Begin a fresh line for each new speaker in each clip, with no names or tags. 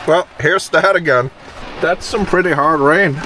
Well, here's that again. That's some pretty hard rain.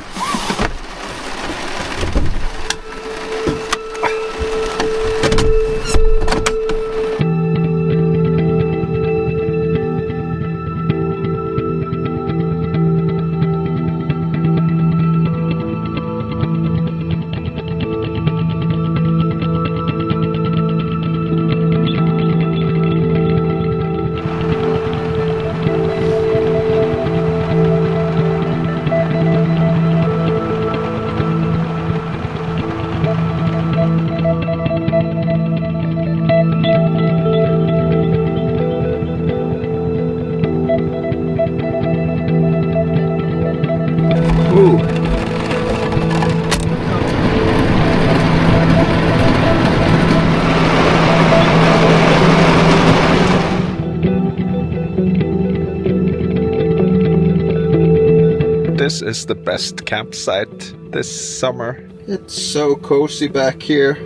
This is the best campsite this summer. It's so cozy back here.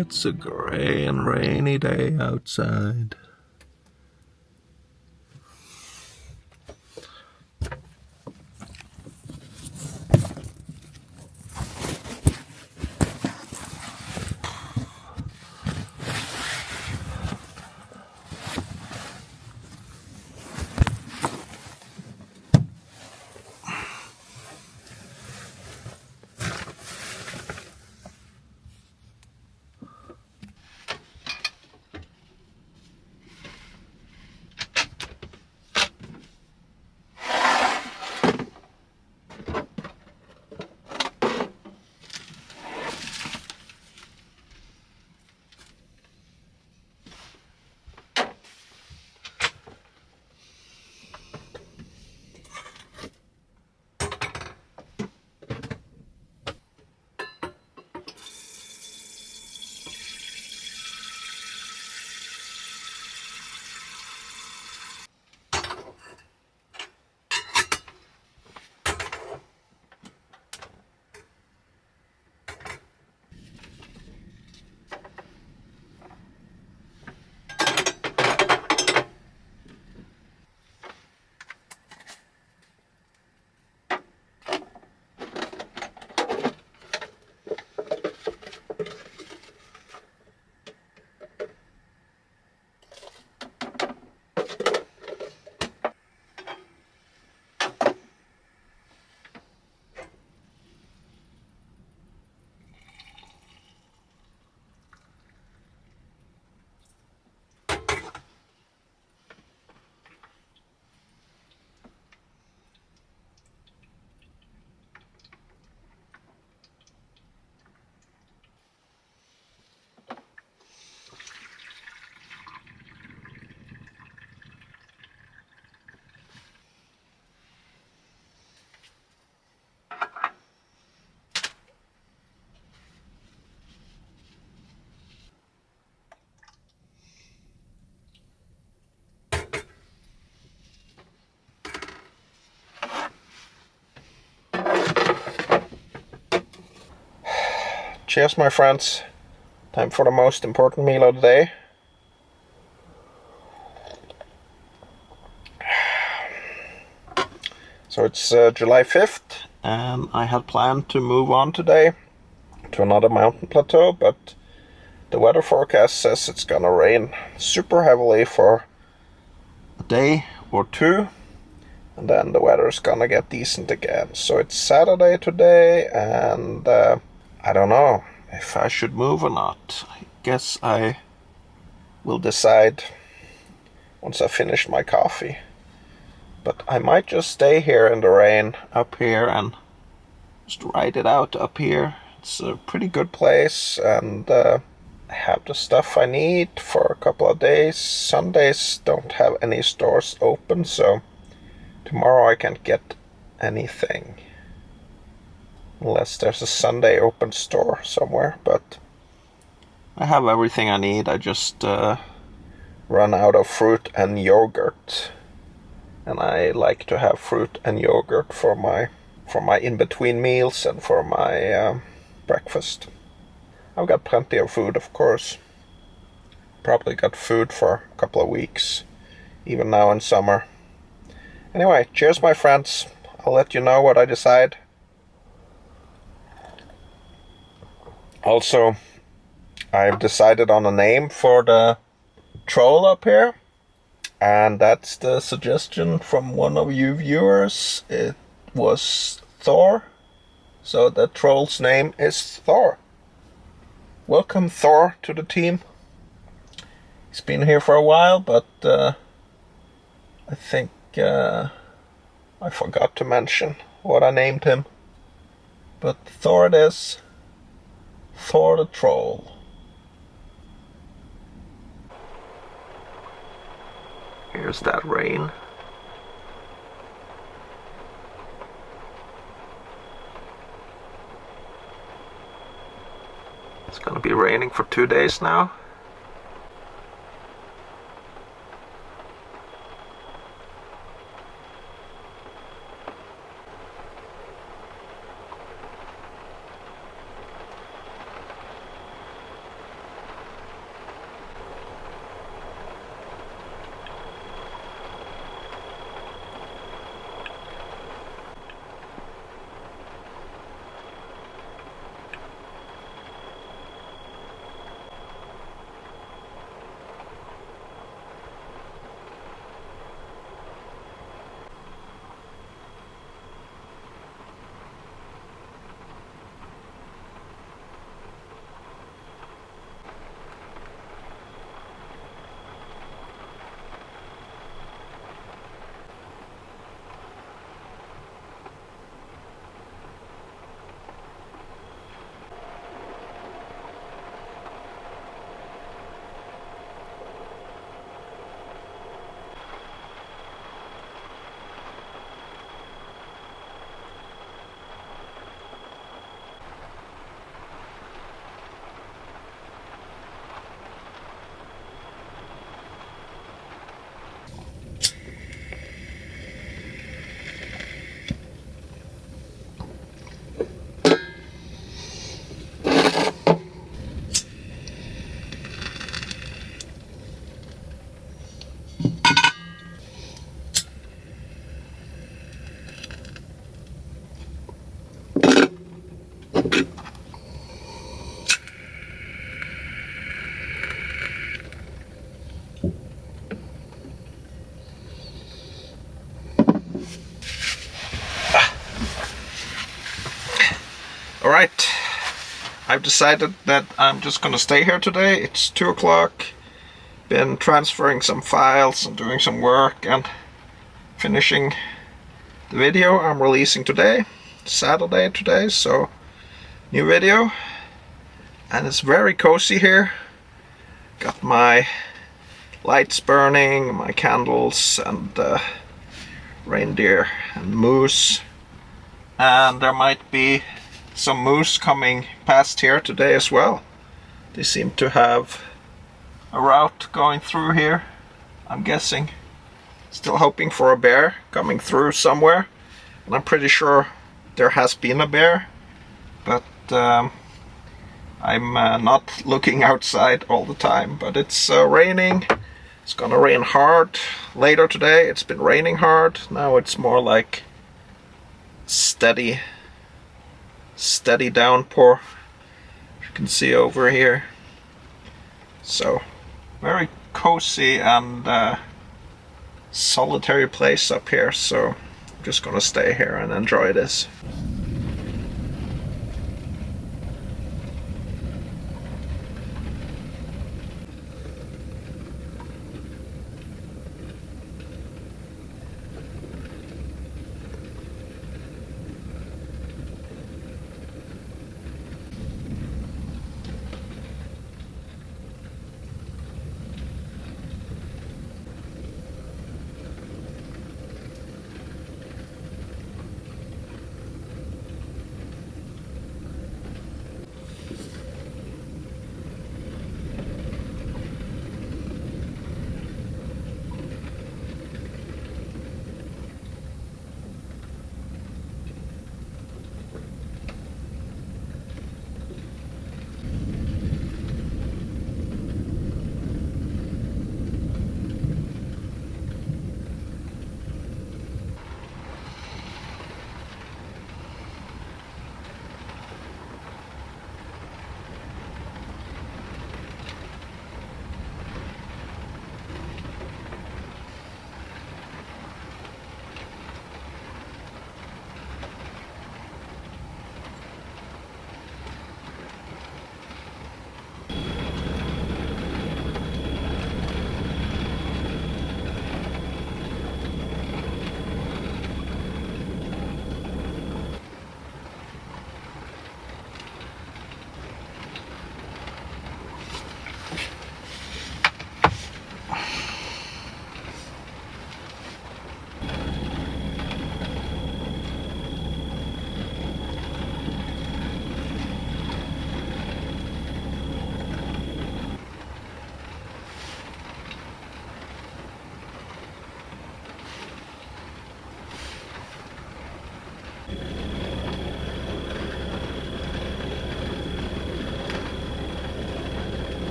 It's a grey and rainy day outside. Cheers, my friends. Time for the most important meal of the day. So it's July 5th, and I had planned to move on today to another mountain plateau, but the weather forecast says it's gonna rain super heavily for a day or two, and then the weather's gonna get decent again. So it's Saturday today, and I don't know if I should move or not. I guess I will decide once I finish my coffee. But I might just stay here in the rain up here and just ride it out up here. It's a pretty good place, and I have the stuff I need for a couple of days. Sundays don't have any stores open, so tomorrow I can get anything. Unless there's a Sunday open store somewhere, but I have everything I need. I just run out of fruit and yogurt. And I like to have fruit and yogurt for my in-between meals and for my breakfast. I've got plenty of food, of course. Probably got food for a couple of weeks, even now in summer. Anyway, cheers my friends. I'll let you know what I decide. Also, I've decided on a name for the troll up here. And that's the suggestion from one of you viewers. It was Thor. So the troll's name is Thor. Welcome Thor to the team. He's been here for a while, but I think I forgot to mention what I named him. But Thor it is. Thor the troll. Here's that rain. It's gonna be raining for 2 days now. Alright, I've decided that I'm just gonna stay here today. It's 2 o'clock. Been transferring some files and doing some work and finishing the video I'm releasing today. Saturday today, so new video. And it's very cozy here. Got my lights burning, my candles, and reindeer and moose. And there might be some moose coming past here today as well. They seem to have a route going through here, I'm guessing. Still hoping for a bear coming through somewhere. And I'm pretty sure there has been a bear, but I'm not looking outside all the time. But it's raining. It's gonna rain hard later today. It's been raining hard. Now it's more like steady downpour, you can see over here. So very cozy and solitary place up here, so I'm just gonna stay here and enjoy this.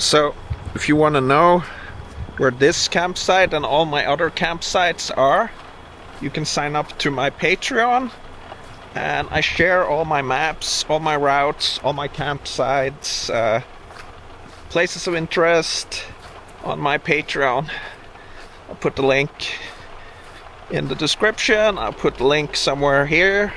So, if you want to know where this campsite and all my other campsites are, you can sign up to my Patreon, and I share all my maps, all my routes, all my campsites, places of interest on my Patreon. I'll put the link in the description. I'll put the link somewhere here.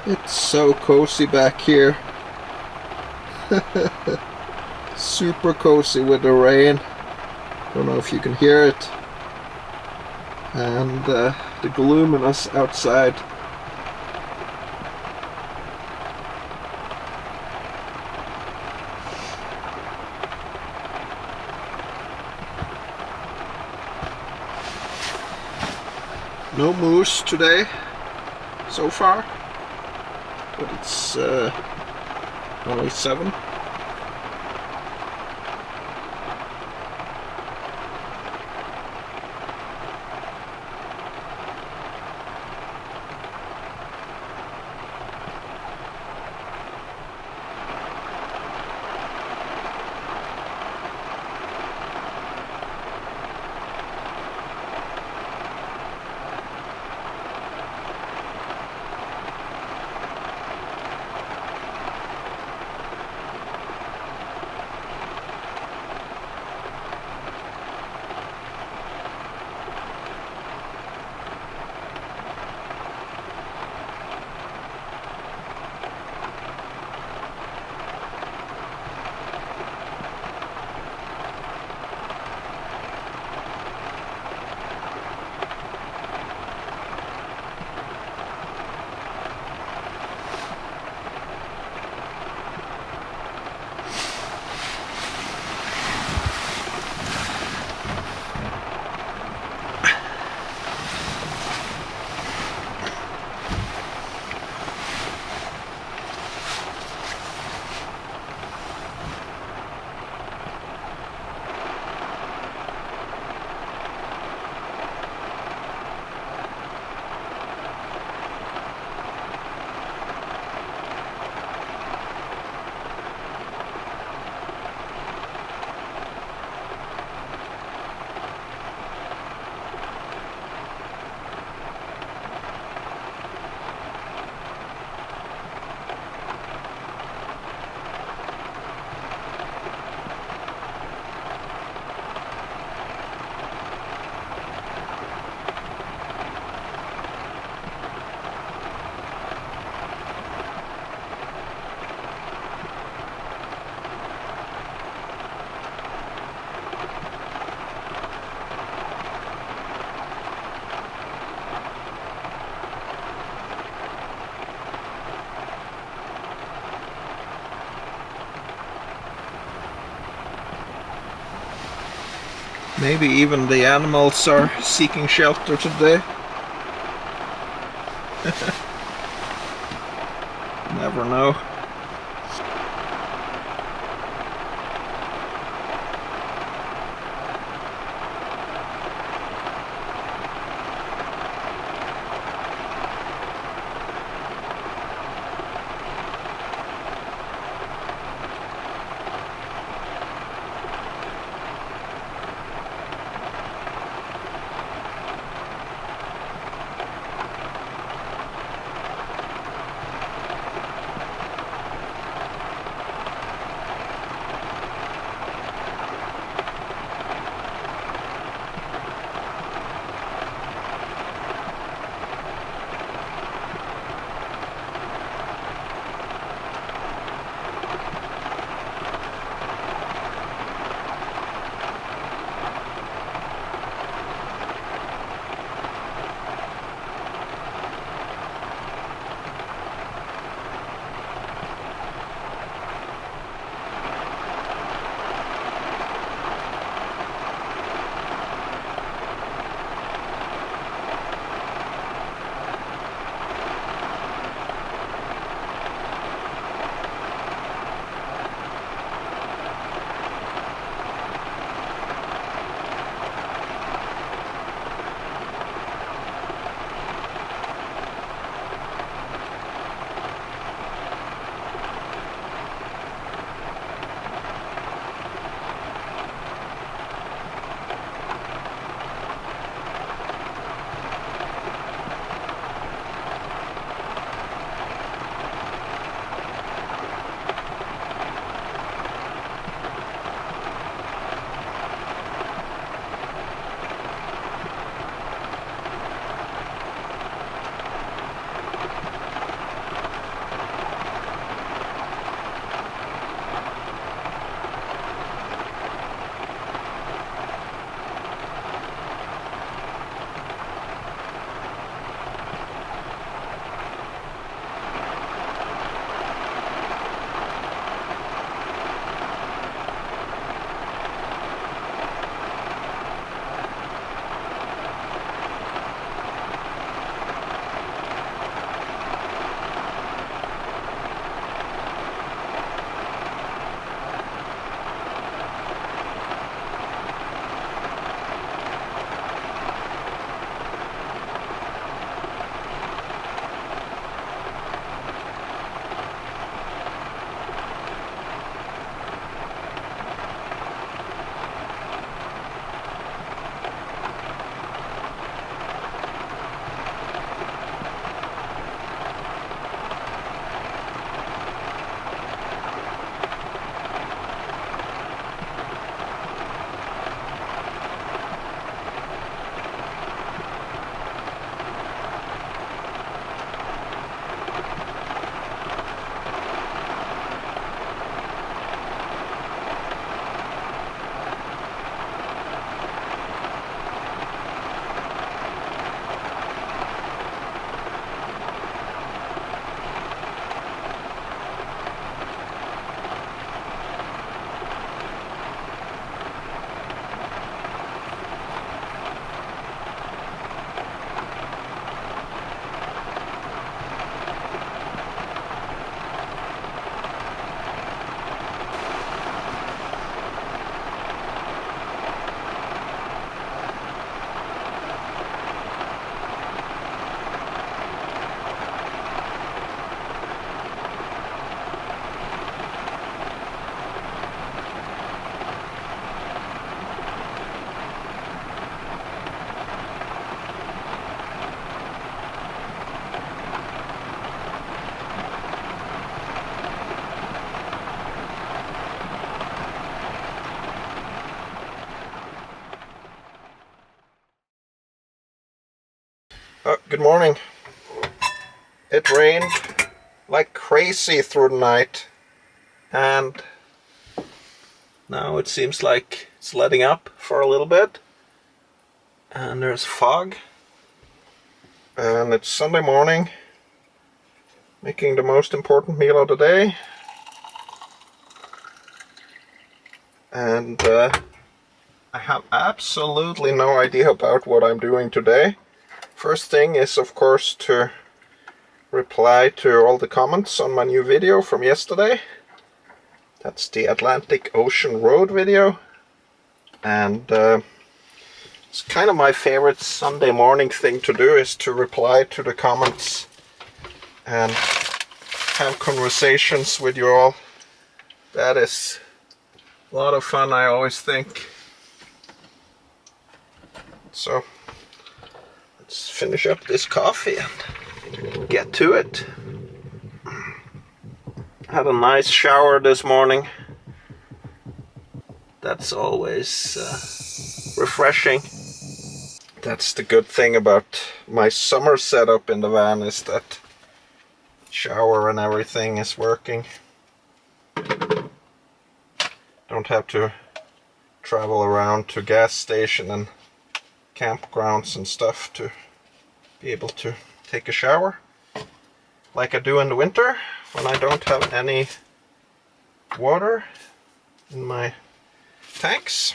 It's so cozy back here. Super cozy with the rain. Don't know if you can hear it. And the gloominess outside. No moose today so far, but it's only 7. Maybe even the animals are seeking shelter today. Never know. Good morning. It rained like crazy through the night, and now it seems like it's letting up for a little bit, and there's fog, and it's Sunday morning, making the most important meal of the day, and I have absolutely no idea about what I'm doing today. First thing is, of course, to reply to all the comments on my new video from yesterday. That's the Atlantic Ocean Road video, and it's kind of my favorite Sunday morning thing to do, is to reply to the comments and have conversations with you all. That is a lot of fun, I always think. So let's finish up this coffee and get to it. Had a nice shower this morning. That's always refreshing. That's the good thing about my summer setup in the van, is that shower and everything is working. Don't have to travel around to gas station and campgrounds and stuff to be able to take a shower like I do in the winter when I don't have any water in my tanks.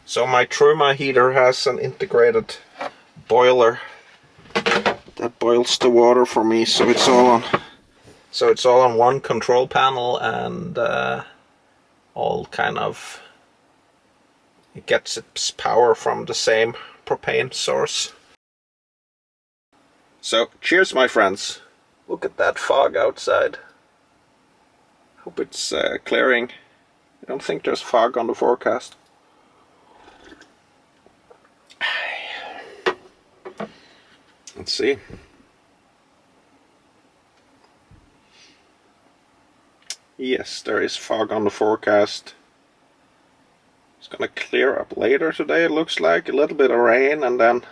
So my Truma heater has an integrated boiler that boils the water for me, so it's all on one control panel, and all kind of, it gets its power from the same propane source. So cheers, my friends. Look at that fog outside. Hope it's clearing. I don't think there's fog on the forecast. Let's see. Yes, there is fog on the forecast. It's gonna clear up later today, it looks like. A little bit of rain and then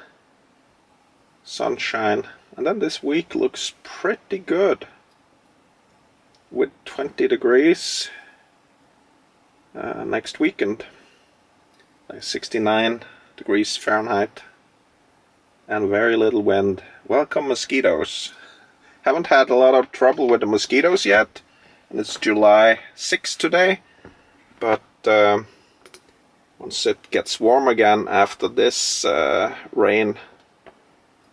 sunshine. And then this week looks pretty good, with 20 degrees next weekend. Like 69 degrees Fahrenheit. And very little wind. Welcome mosquitoes. Haven't had a lot of trouble with the mosquitoes yet. And it's July 6th today. But once it gets warm again after this rain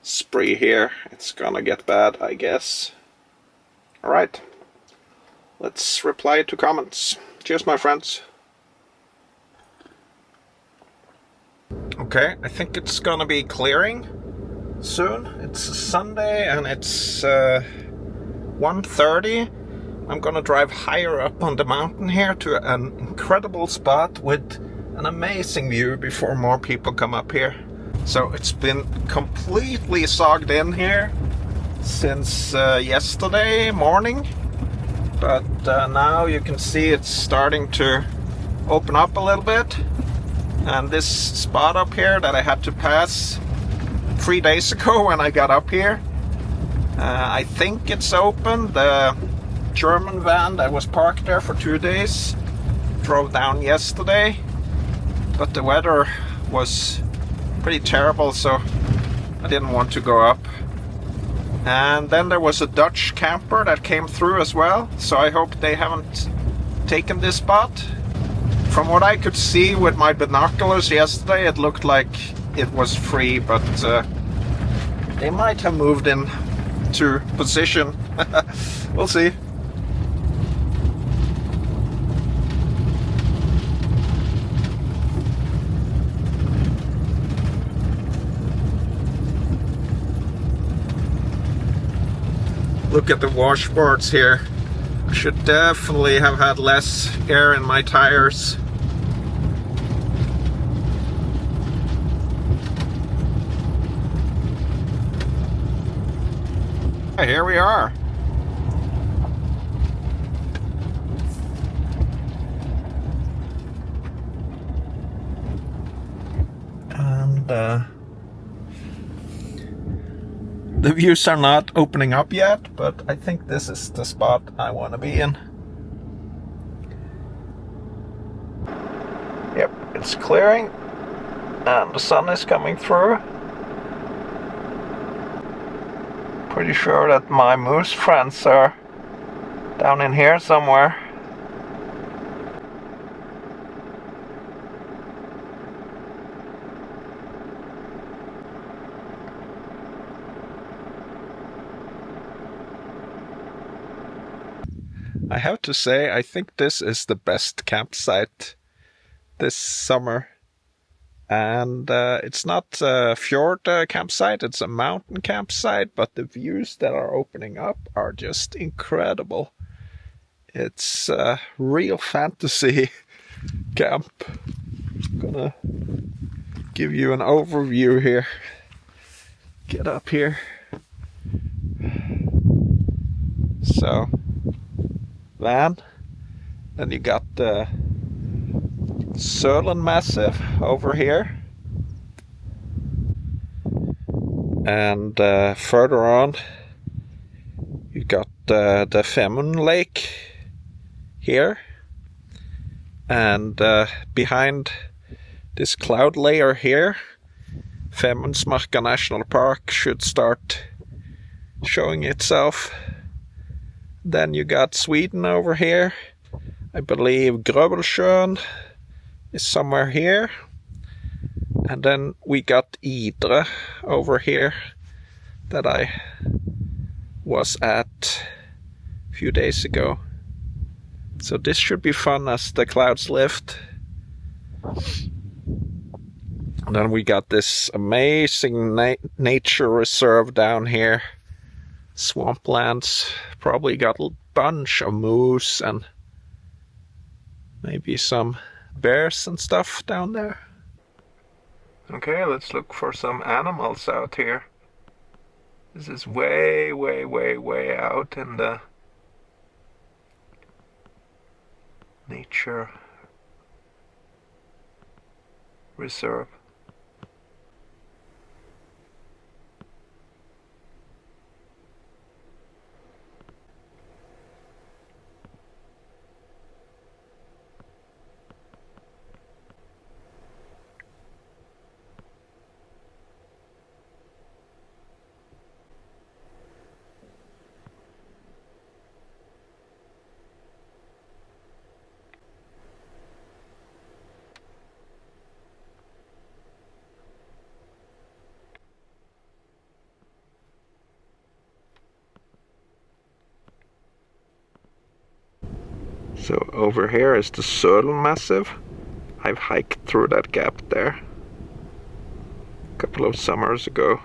spree here, it's gonna get bad, I guess. Alright. Let's reply to comments. Cheers, my friends. Okay, I think it's gonna be clearing soon. It's a Sunday and it's 1:30. I'm gonna drive higher up on the mountain here to an incredible spot with an amazing view before more people come up here. So it's been completely sogged in here since yesterday morning, but now you can see it's starting to open up a little bit. And this spot up here that I had to pass 3 days ago when I got up here, I think it's open. The German van that was parked there for 2 days drove down yesterday, but the weather was pretty terrible, so I didn't want to go up. And then there was a Dutch camper that came through as well, so I hope they haven't taken this spot. From what I could see with my binoculars yesterday, it looked like it was free, but they might have moved in to position. We'll see. Look at the washboards here. I should definitely have had less air in my tires. Here we are. and the views are not opening up yet, but I think this is the spot I want to be in. Yep, it's clearing and the sun is coming through. Pretty sure that my moose friends are down in here somewhere. I have to say, I think this is the best campsite this summer. And it's not a fjord campsite, it's a mountain campsite, but the views that are opening up are just incredible. It's a real fantasy camp. I'm gonna give you an overview here. Get up here. So, van. Then you got the Sørland Massive over here. And further on, you got the Femund Lake here. And behind this cloud layer here, Femundsmarka National Park should start showing itself. Then you got Sweden over here. I believe Grøvelsjøen is somewhere here. And then we got Idre over here that I was at a few days ago. So this should be fun as the clouds lift. And then we got this amazing nature reserve down here. Swamplands. Probably got a bunch of moose and maybe some bears and stuff down there. Okay, let's look for some animals out here. This is way, way, way, way out in the nature reserve. So over here is the Sørland Massive. I've hiked through that gap there a couple of summers ago.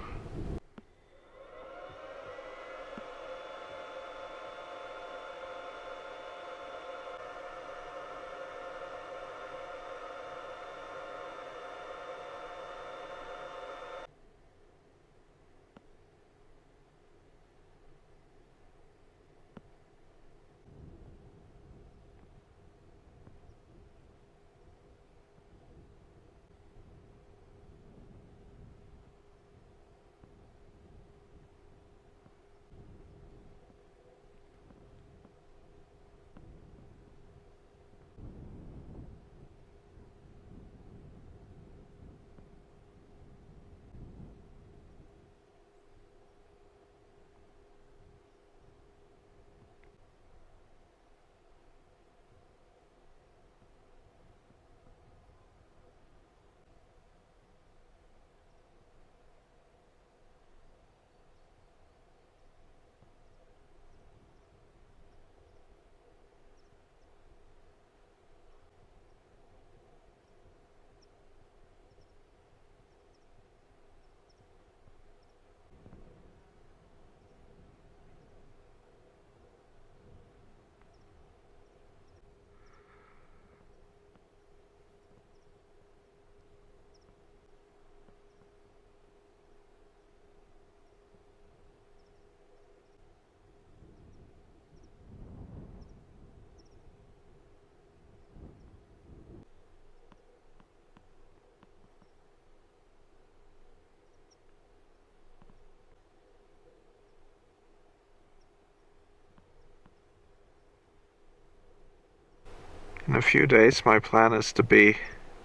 In a few days my plan is to be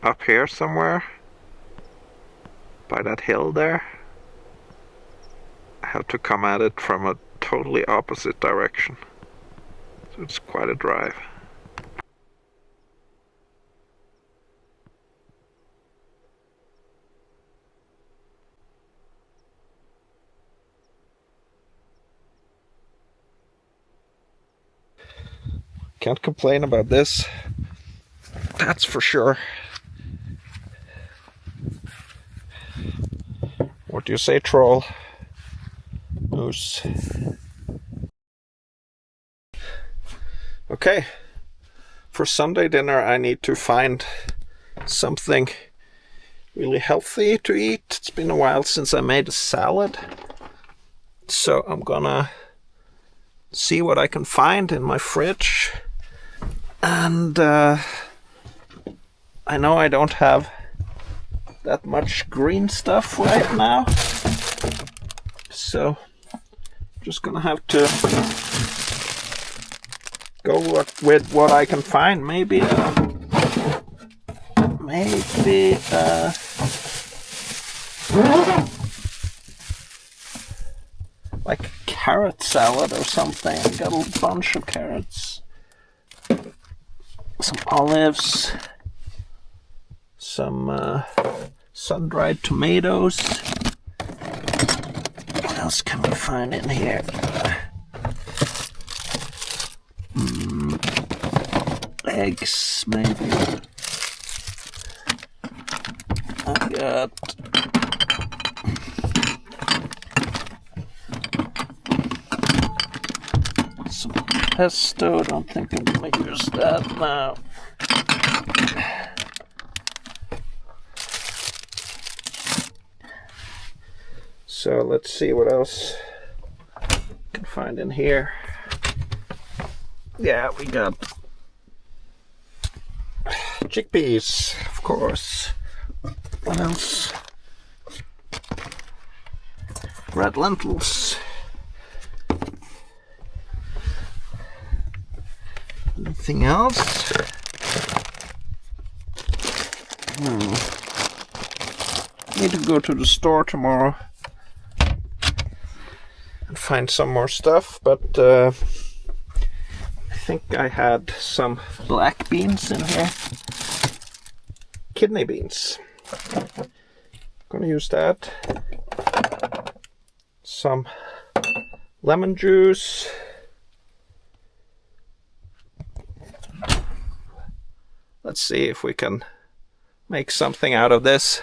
up here somewhere by that hill there. I have to come at it from a totally opposite direction, so it's quite a drive. Can't complain about this, that's for sure. What do you say, troll? Moose. Okay, for Sunday dinner I need to find something really healthy to eat. It's been a while since I made a salad, so I'm gonna see what I can find in my fridge. And I know I don't have that much green stuff right now, so just gonna have to go with what I can find. Maybe like carrot salad or something. I got a bunch of carrots, some olives, some sun-dried tomatoes. What else can we find in here? Eggs, maybe. I got some pesto. Don't think I'm gonna use that now. So let's see what else I can find in here. Yeah, we got chickpeas, of course. What else? Red lentils. Anything else? Need to go to the store tomorrow and find some more stuff, but I think I had some black beans in here. Kidney beans. Gonna use that. Some lemon juice. Let's see if we can make something out of this.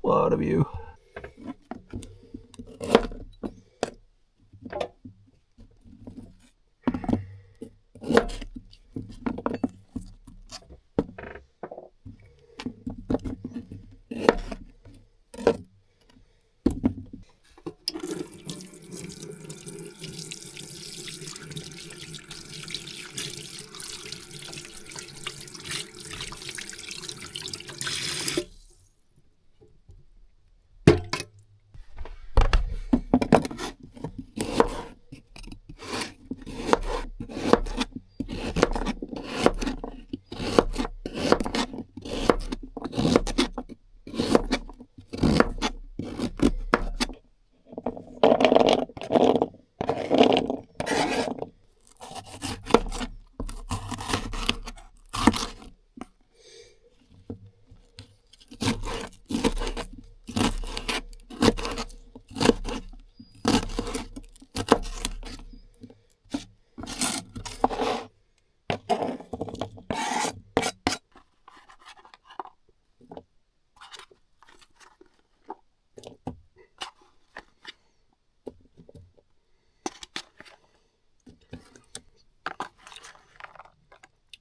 What of you?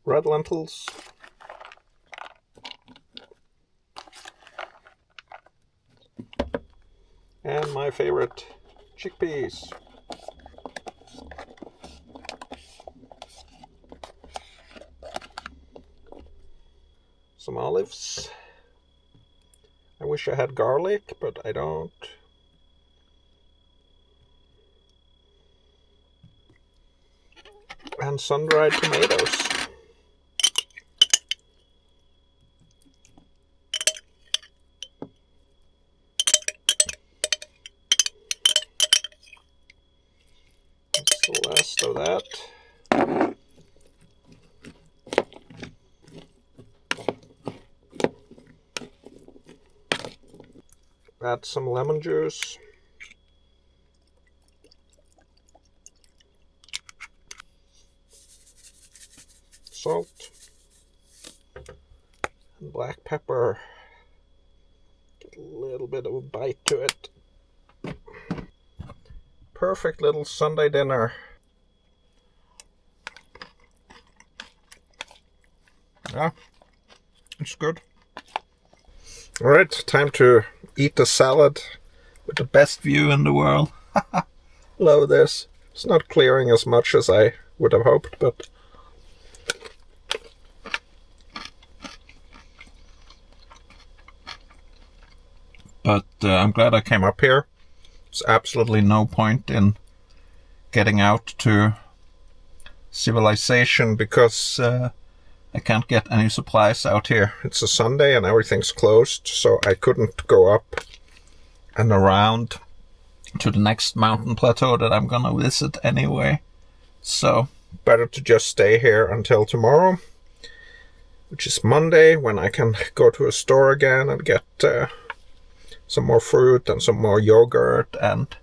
Red lentils. And my favorite, chickpeas. Some olives. I wish I had garlic, but I don't. and sun-dried tomatoes. That's the last of that. Add some lemon juice. Salt. And black pepper. Get a little bit of a bite to it. Perfect little Sunday dinner. Yeah, it's good. Alright, time to eat the salad with the best view in the world. Love this. It's not clearing as much as I would have hoped, but I'm glad I came up here. There's absolutely no point in getting out to civilization because I can't get any supplies out here. It's a Sunday and everything's closed, so I couldn't go up and around to the next mountain plateau that I'm gonna visit anyway. So better to just stay here until tomorrow, which is Monday, when I can go to a store again and get some more fruit and some more yogurt, and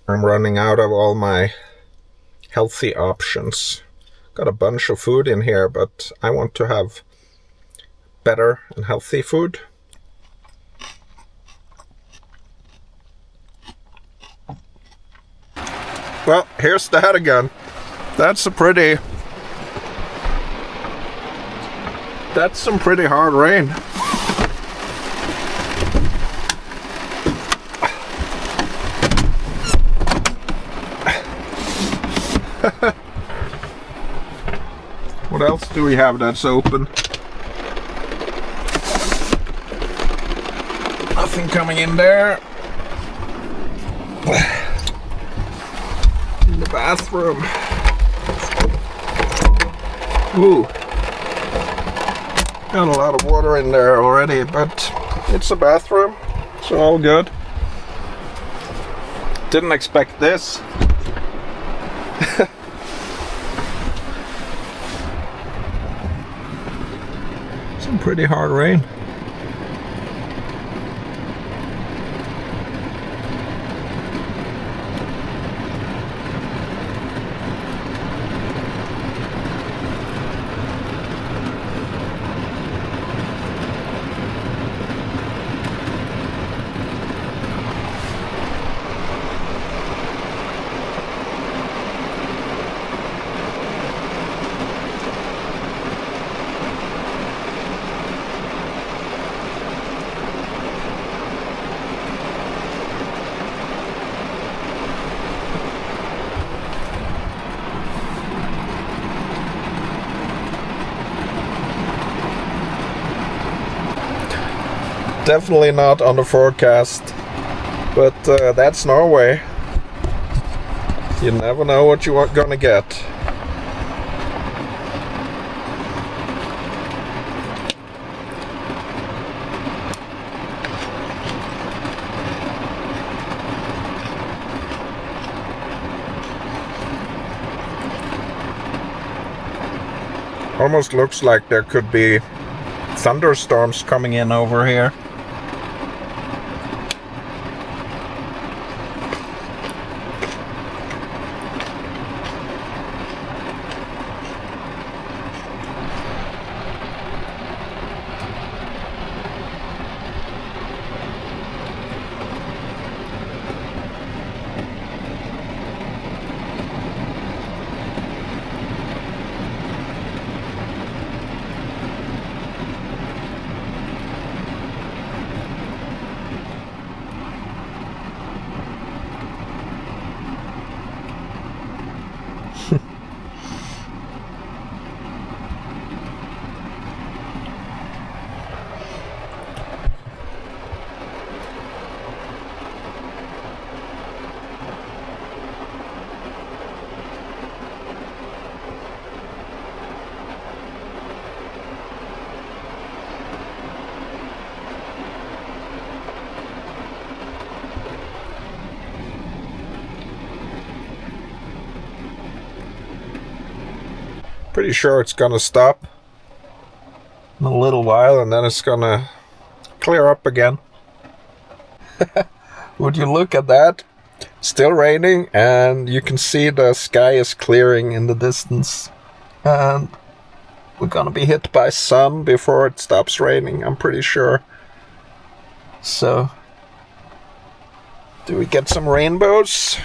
I'm running out of all my healthy options. Got a bunch of food in here, but I want to have better and healthy food. Well, here's that again. That's some pretty hard rain. What else do we have that's open? Nothing coming in there. In the bathroom. Ooh. Got a lot of water in there already, but it's a bathroom, so all good. Didn't expect this. Some pretty hard rain. Definitely not on the forecast, but that's Norway. You never know what you are gonna get. Almost looks like there could be thunderstorms coming in over here. Pretty sure it's gonna stop in a little while and then it's gonna clear up again. Would you look at that? Still raining, and you can see the sky is clearing in the distance. And we're gonna be hit by sun before it stops raining, I'm pretty sure. So, do we get some rainbows?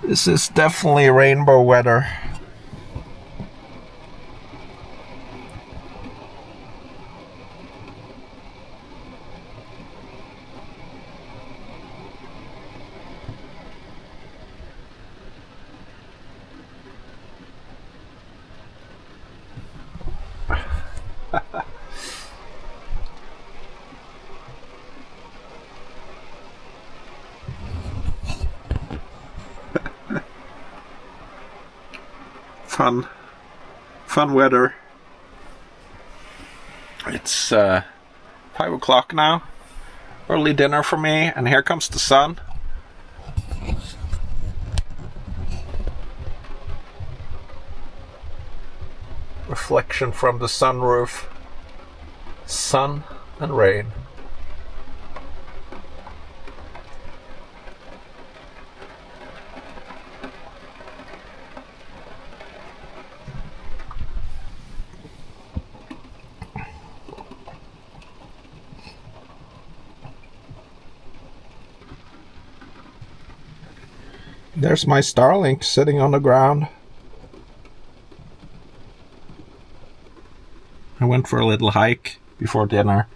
This is definitely rainbow weather. Fun weather. It's 5 o'clock now. Early dinner for me, and here comes the sun. Reflection from the sunroof. Sun and rain. There's my Starlink sitting on the ground. I went for a little hike before dinner.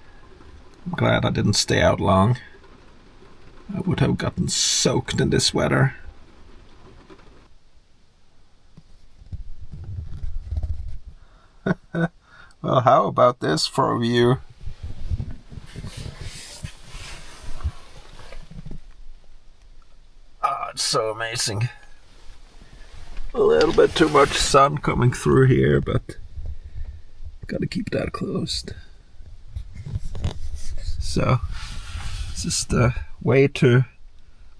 I'm glad I didn't stay out long. I would have gotten soaked in this weather. Well, how about this for a view? It's so amazing. A little bit too much sun coming through here, but gotta keep that closed. So, this is the way to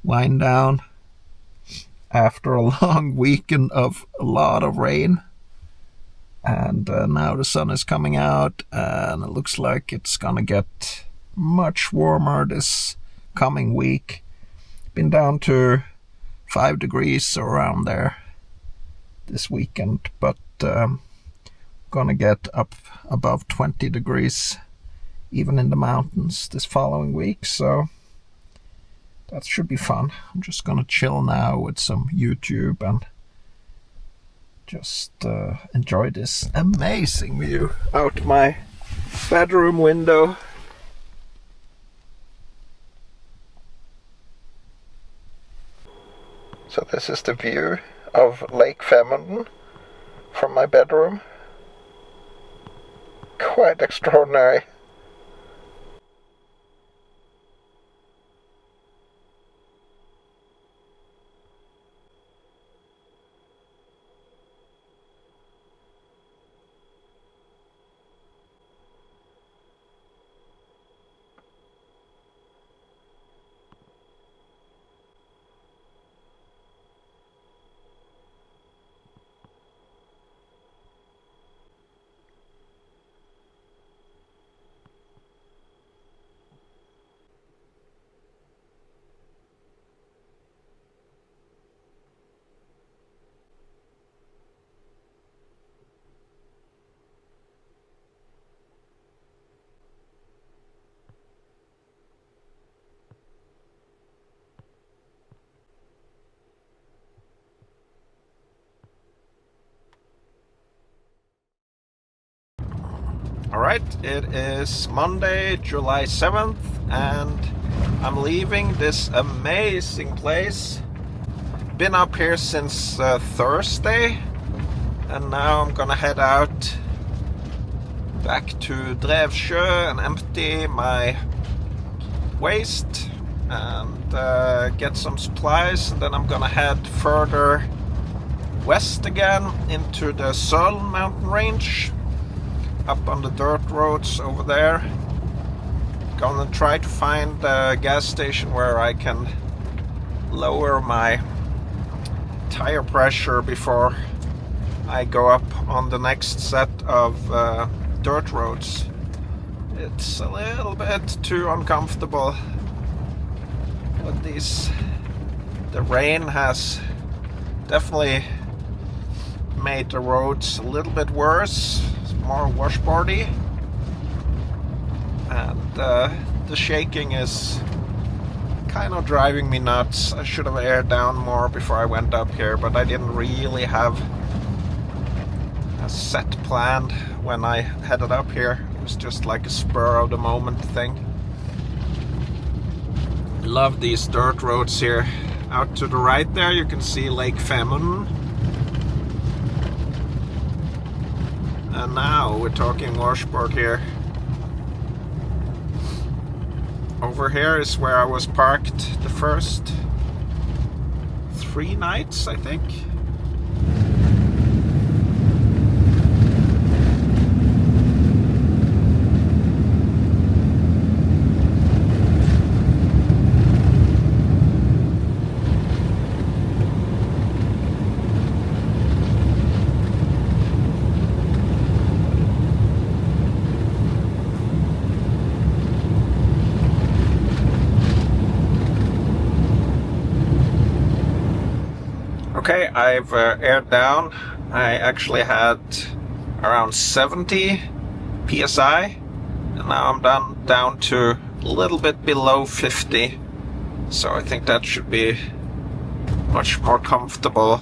wind down after a long weekend of a lot of rain. And now the sun is coming out, and it looks like it's gonna get much warmer this coming week. Been down to 5 degrees around there this weekend, but gonna get up above 20 degrees even in the mountains this following week, so that should be fun. I'm just gonna chill now with some YouTube and just enjoy this amazing view out my bedroom window. So this is the view of Lake Femunden from my bedroom. Quite extraordinary. Alright, it is Monday, July 7th, and I'm leaving this amazing place. Been up here since Thursday, and now I'm gonna head out back to Drevsjö and empty my waste and get some supplies, and then I'm gonna head further west again into the Söl mountain range, up on the dirt roads over there. Gonna try to find a gas station where I can lower my tire pressure before I go up on the next set of dirt roads. It's a little bit too uncomfortable with these. The rain has definitely made the roads a little bit worse. It's more washboardy, and the shaking is kind of driving me nuts. I should have aired down more before I went up here, but I didn't really have a set plan when I headed up here. It was just like a spur of the moment thing. Love these dirt roads here. Out to the right there you can see Lake Femund. And now we're talking washboard here. Over here is where I was parked the first 3 nights, I think. Okay, I've aired down. I actually had around 70 psi, and now I'm down to a little bit below 50. So I think that should be much more comfortable,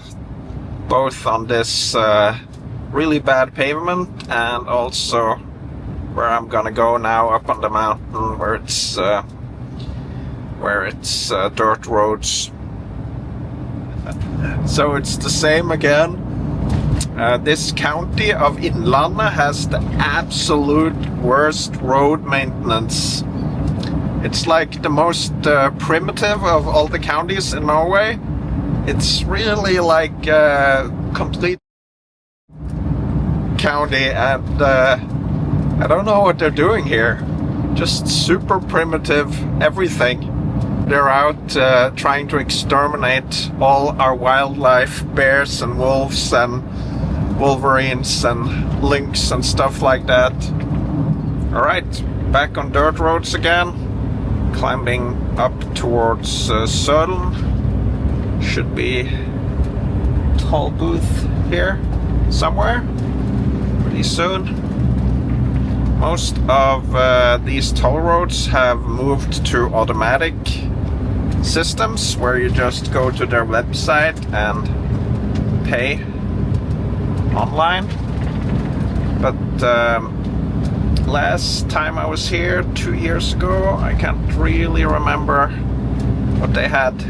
both on this really bad pavement and also where I'm gonna go now up on the mountain, where it's dirt roads. So it's the same again. This county of Innlandet has the absolute worst road maintenance. It's like the most primitive of all the counties in Norway. It's really like a complete county, and I don't know what they're doing here. Just super primitive everything. They're out trying to exterminate all our wildlife, bears and wolves and wolverines and lynx and stuff like that. Alright, back on dirt roads again. Climbing up towards Sølen. Should be toll booth here somewhere pretty soon. Most of these toll roads have moved to automatic systems where you just go to their website and pay online. But last time I was here 2 years ago, I can't really remember what they had.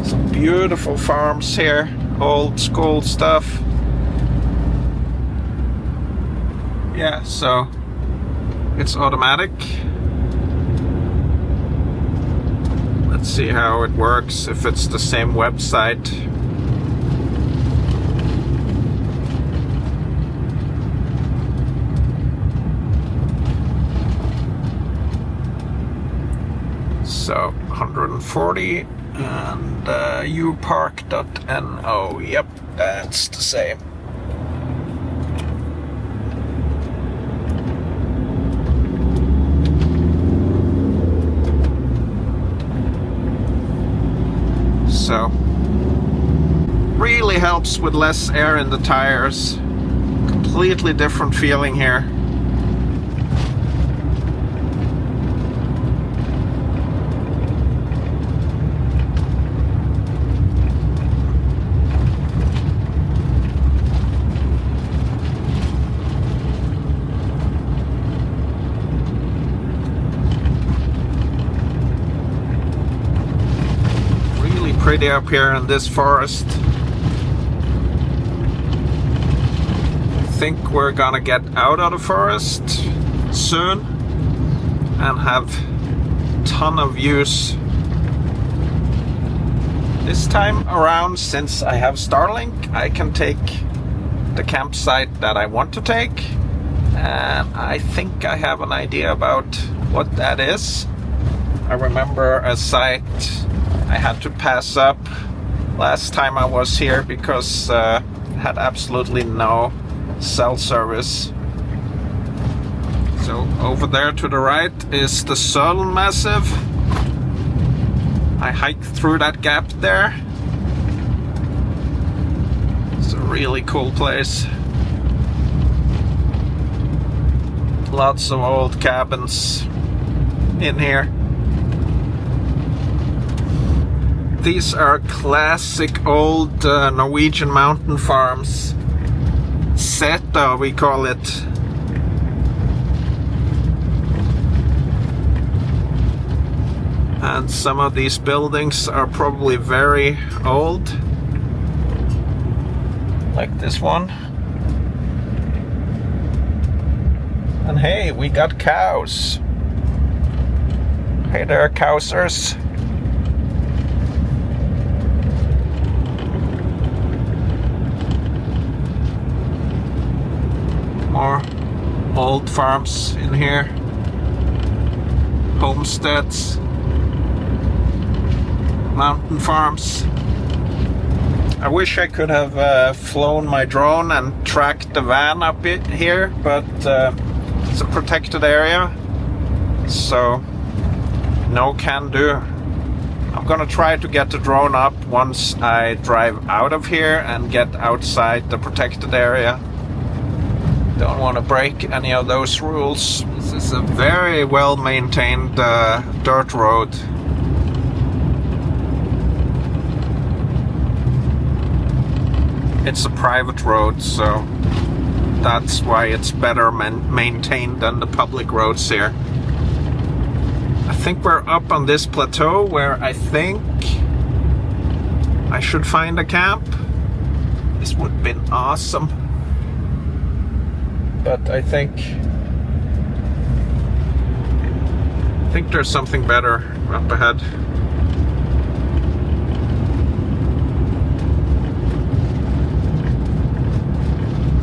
Some beautiful farms here, old school stuff. Yeah, so it's automatic. Let's see how it works, if it's the same website. So 140 and upark.no. Yep, that's the same. So really helps with less air in the tires. Completely different feeling here. Pretty up here in this forest. I think we're gonna get out of the forest soon and have a ton of views. This time around, since I have Starlink, I can take the campsite that I want to take, and I think I have an idea about what that is. I remember a site I had to pass up last time I was here because I had absolutely no cell service. So over there to the right is the Sol Massive. I hiked through that gap there. It's a really cool place. Lots of old cabins in here. These are classic old Norwegian mountain farms. Seta, we call it. And some of these buildings are probably very old. Like this one. And hey, we got cows. Hey there, cowsers. More old farms in here. Homesteads. Mountain farms. I wish I could have flown my drone and tracked the van up here, but it's a protected area, so no can do. I'm gonna try to get the drone up once I drive out of here and get outside the protected area. Don't want to break any of those rules. This is a very well maintained dirt road. It's a private road, so that's why it's better maintained than the public roads here. I think we're up on this plateau where I think I should find a camp. This would have been awesome. But I think there's something better up ahead.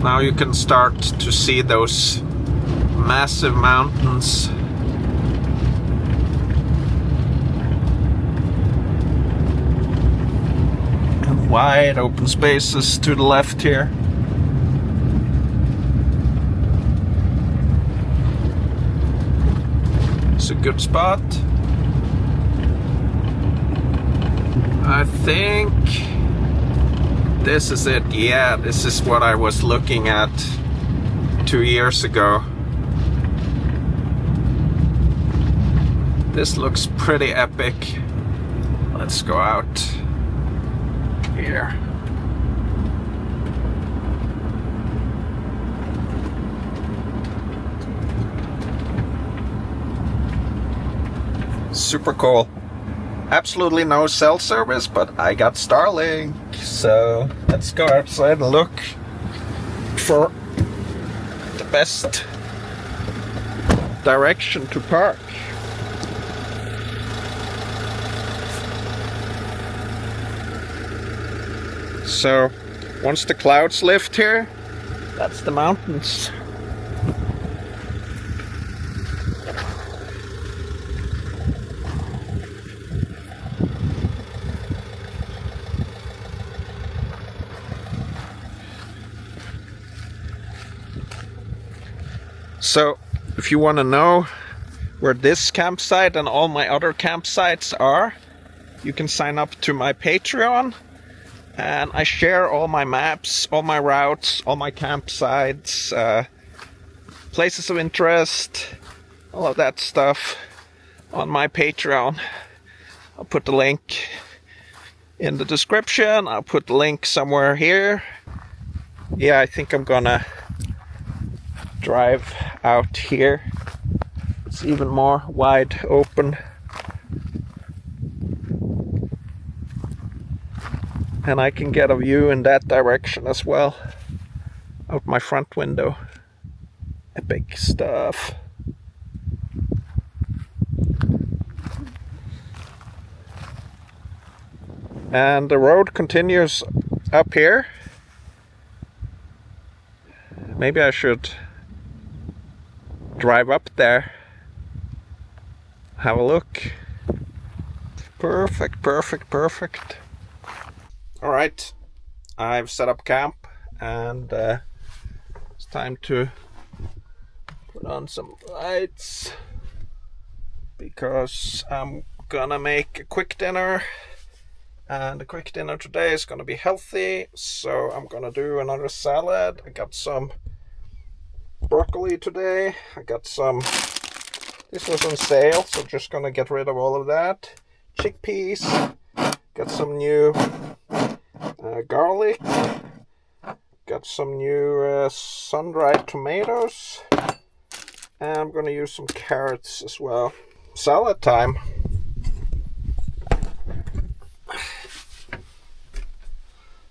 Now you can start to see those massive mountains. And wide open spaces to the left here. It's a good spot. I think this is it. Yeah, this is what I was looking at 2 years ago. This looks pretty epic. Let's go out here. Super cool. Absolutely no cell service, but I got Starlink. So let's go outside and look for the best direction to park. So once the clouds lift here, that's the mountains. So, if you want to know where this campsite and all my other campsites are, you can sign up to my Patreon, and I share all my maps, all my routes, all my campsites, places of interest, all of that stuff on my Patreon. I'll put the link in the description. I'll put the link somewhere here. Yeah, I think I'm gonna drive out here. It's even more wide open. And I can get a view in that direction as well, out my front window. Epic stuff. And the road continues up here. Maybe I should drive up there, have a look. Perfect, perfect, perfect. All right, I've set up camp and it's time to put on some lights because I'm gonna make a quick dinner, and the quick dinner today is gonna be healthy. So I'm gonna do another salad. I got some broccoli today. I got some, this was on sale, so just gonna get rid of all of that. Chickpeas, got some new garlic, got some new sun-dried tomatoes, and I'm gonna use some carrots as well. Salad time.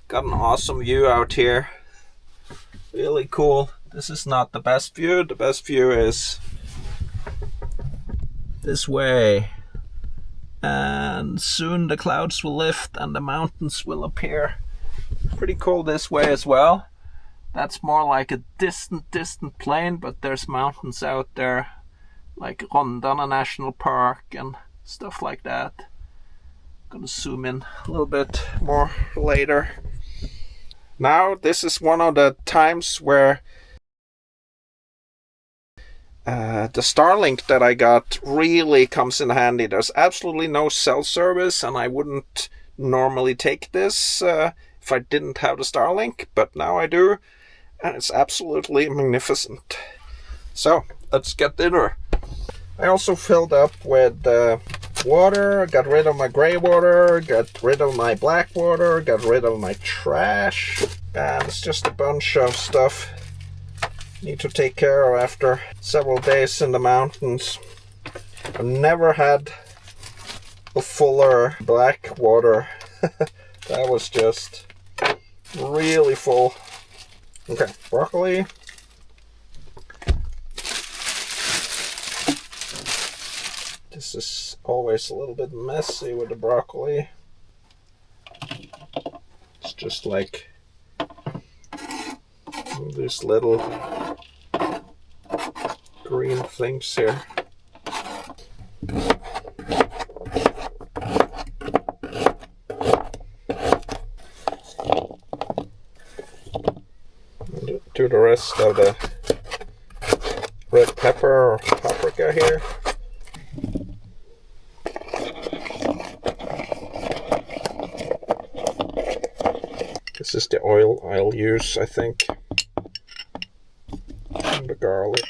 Got an awesome view out here. Really cool. This is not the best view. The best view is this way. And soon the clouds will lift and the mountains will appear. Pretty cool this way as well. That's more like a distant plain, but there's mountains out there, like Rondane National Park and stuff like that. Gonna zoom in a little bit more later. Now this is one of the times where the Starlink that I got really comes in handy. There's absolutely no cell service, and I wouldn't normally take this if I didn't have the Starlink, but now I do, and it's absolutely magnificent. So let's get dinner. I also filled up with water, got rid of my grey water, got rid of my black water, got rid of my trash, and it's just a bunch of stuff need to take care of after several days in the mountains. I've never had a fuller black water. That was just really full. Okay, broccoli. This is always a little bit messy with the broccoli. It's just like these little green things here. Do the rest of the red pepper or paprika here. This is the oil I'll use, I think. And the garlic.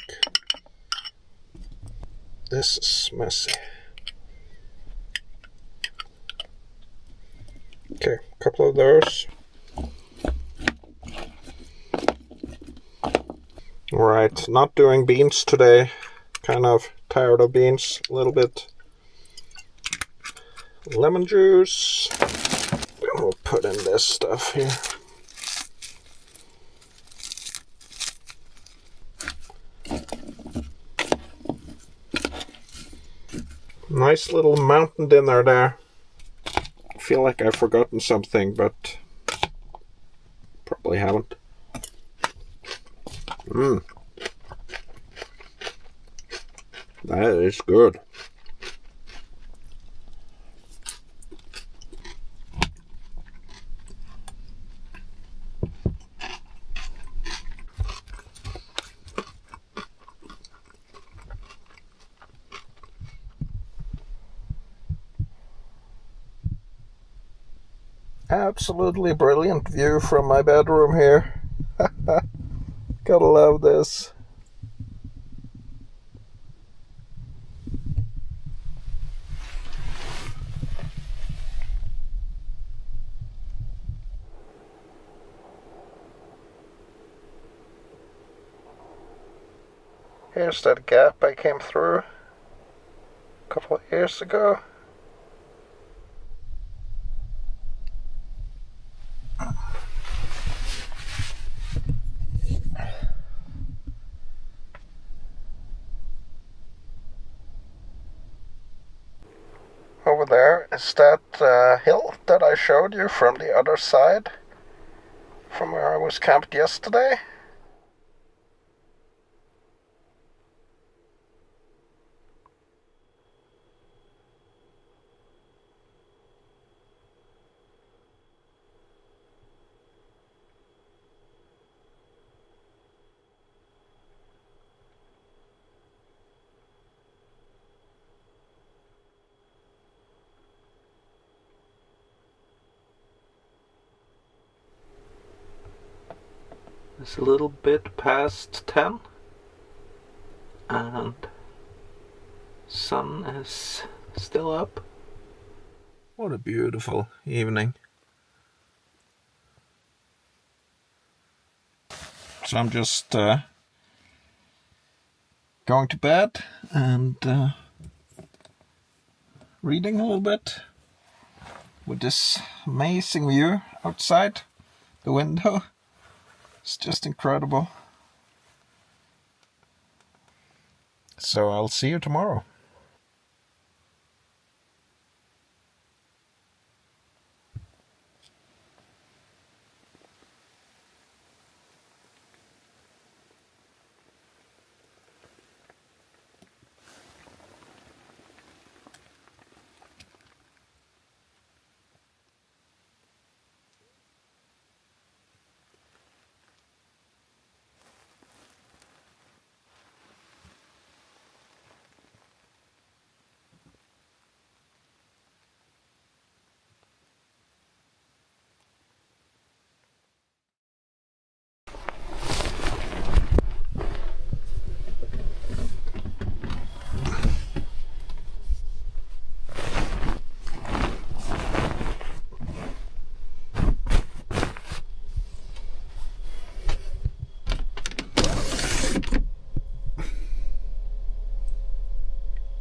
This is messy. Okay, a couple of those. Alright, not doing beans today. Kind of tired of beans a little bit. Lemon juice. And we'll put in this stuff here. Nice little mountain dinner there. I feel like I've forgotten something, but probably haven't. That is good. Absolutely brilliant view from my bedroom here. Gotta love this. Here's that gap I came through a couple of years ago. Over there is that hill that I showed you from the other side, from where I was camped yesterday. It's a little bit past 10 and sun is still up. What a beautiful evening. So I'm just going to bed and reading a little bit with this amazing view outside the window. It's just incredible. So I'll see you tomorrow.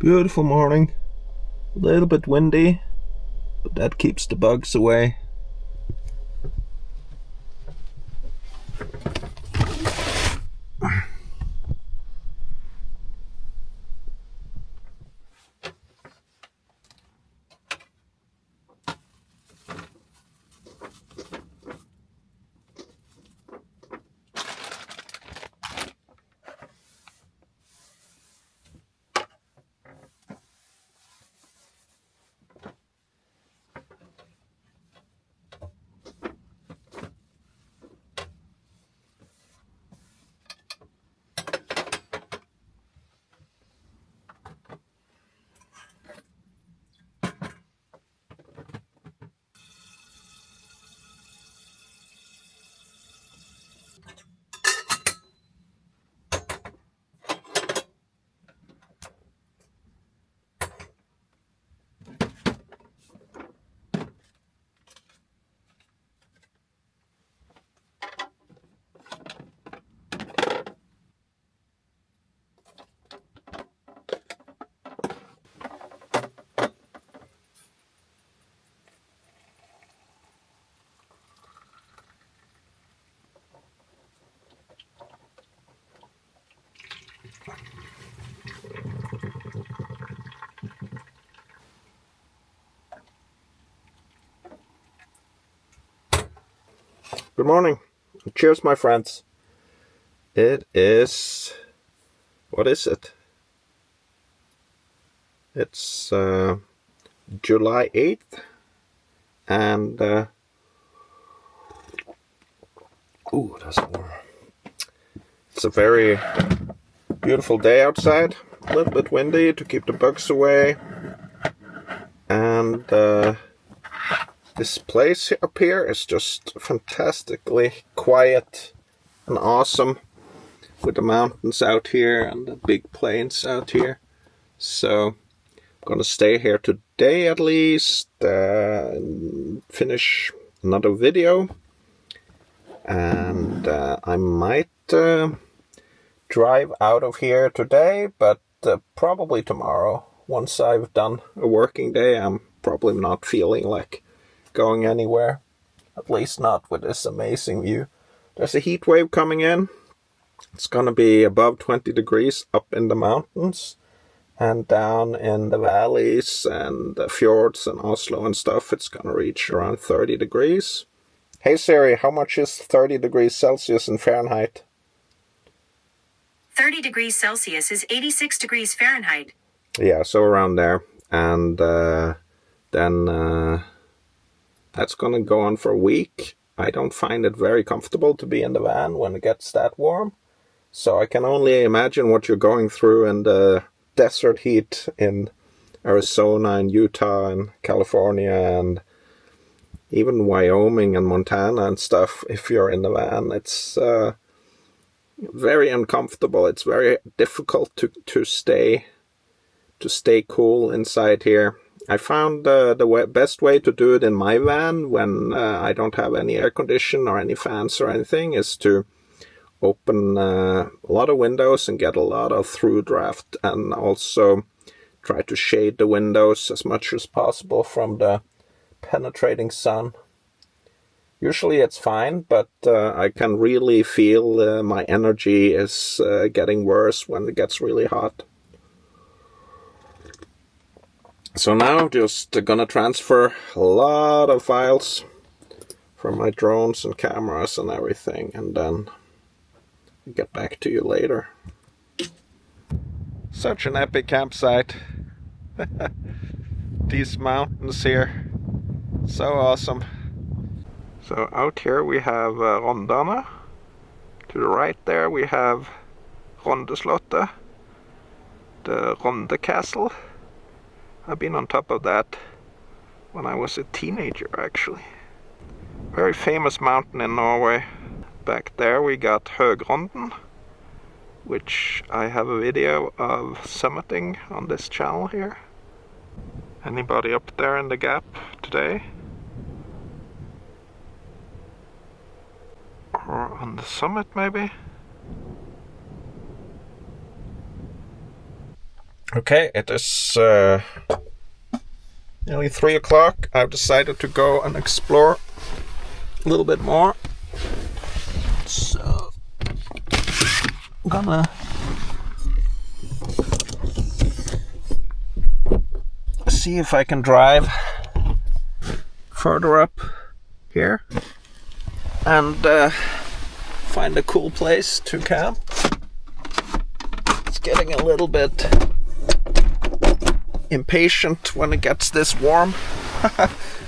Beautiful morning, a little bit windy, but that keeps the bugs away. Good morning. Cheers, my friends. It is... what is it? It's July 8th. And... ooh, that's warm. It's a very beautiful day outside. A little bit windy to keep the bugs away. And... this place up here is just fantastically quiet and awesome with the mountains out here and the big plains out here. So I'm gonna stay here today at least, finish another video, and I might drive out of here today, but probably tomorrow. Once I've done a working day, I'm probably not feeling like going anywhere, at least not with this amazing view. There's a heat wave coming in. It's gonna be above 20 degrees up in the mountains, and down in the valleys and the fjords and Oslo and stuff, it's gonna reach around 30 degrees. Hey Siri, how much is 30 degrees Celsius in Fahrenheit?
30 degrees Celsius is 86 degrees Fahrenheit.
Yeah, so around there. And then that's gonna go on for a week. I don't find it very comfortable to be in the van when it gets that warm. So I can only imagine what you're going through in the desert heat in Arizona and Utah and California and even Wyoming and Montana and stuff. If you're in the van, it's very uncomfortable. It's very difficult to stay cool inside here. I found the best way to do it in my van when I don't have any air condition or any fans or anything is to open a lot of windows and get a lot of through draft, and also try to shade the windows as much as possible from the penetrating sun. Usually it's fine, but I can really feel my energy is getting worse when it gets really hot. So now just gonna transfer a lot of files from my drones and cameras and everything, and then get back to you later. Such an epic campsite. These mountains here, so awesome. So out here we have Rondane. To the right there we have Rondeslottet, the Ronde Castle. I've been on top of that when I was a teenager, actually. Very famous mountain in Norway. Back there we got Høgronden, which I have a video of summiting on this channel here. Anybody up there in the gap today? Or on the summit maybe? Okay, it is nearly 3 o'clock. I've decided to go and explore a little bit more. So I'm gonna see if I can drive further up here and find a cool place to camp. It's getting a little bit impatient when it gets this warm.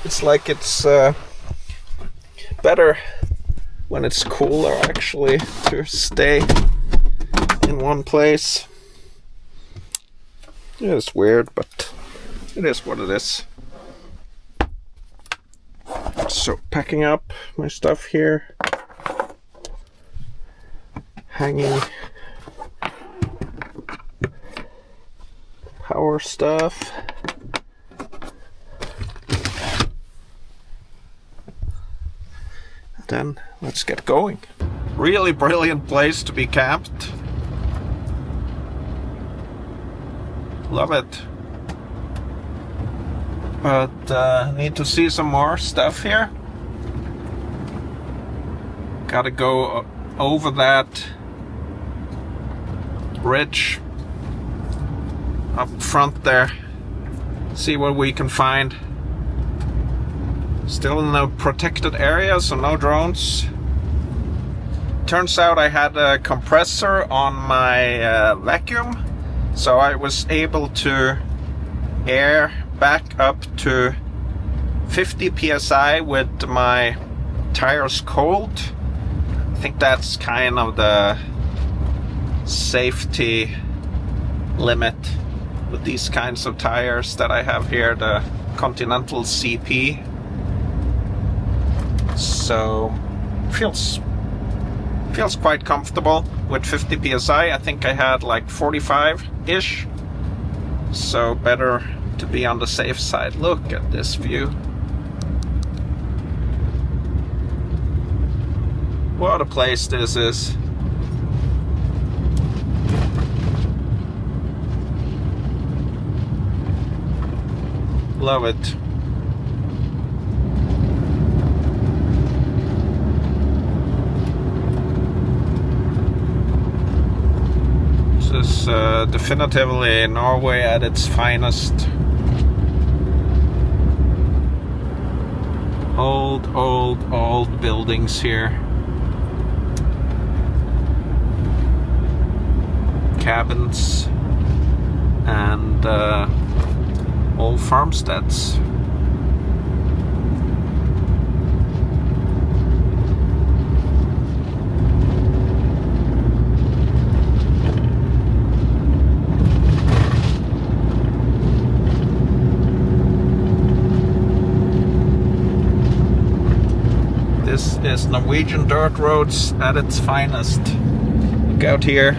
It's like it's better when it's cooler, actually, to stay in one place. It is weird, but it is what it is. So, packing up my stuff here. Hanging power stuff. And then let's get going. Really brilliant place to be camped. Love it. But need to see some more stuff here. Gotta go over that ridge up front there, see what we can find. Still in a protected area, so no drones. Turns out I had a compressor on my vacuum, so I was able to air back up to 50 psi with my tires cold. I think that's kind of the safety limit with these kinds of tires that I have here, the Continental CP. So feels quite comfortable with 50 psi. I think I had like 45-ish, so better to be on the safe side. Look at this view. What a place this is. Love it. This is definitively Norway at its finest. Old buildings here. Cabins and old farmsteads. This is Norwegian dirt roads at its finest. Look out here.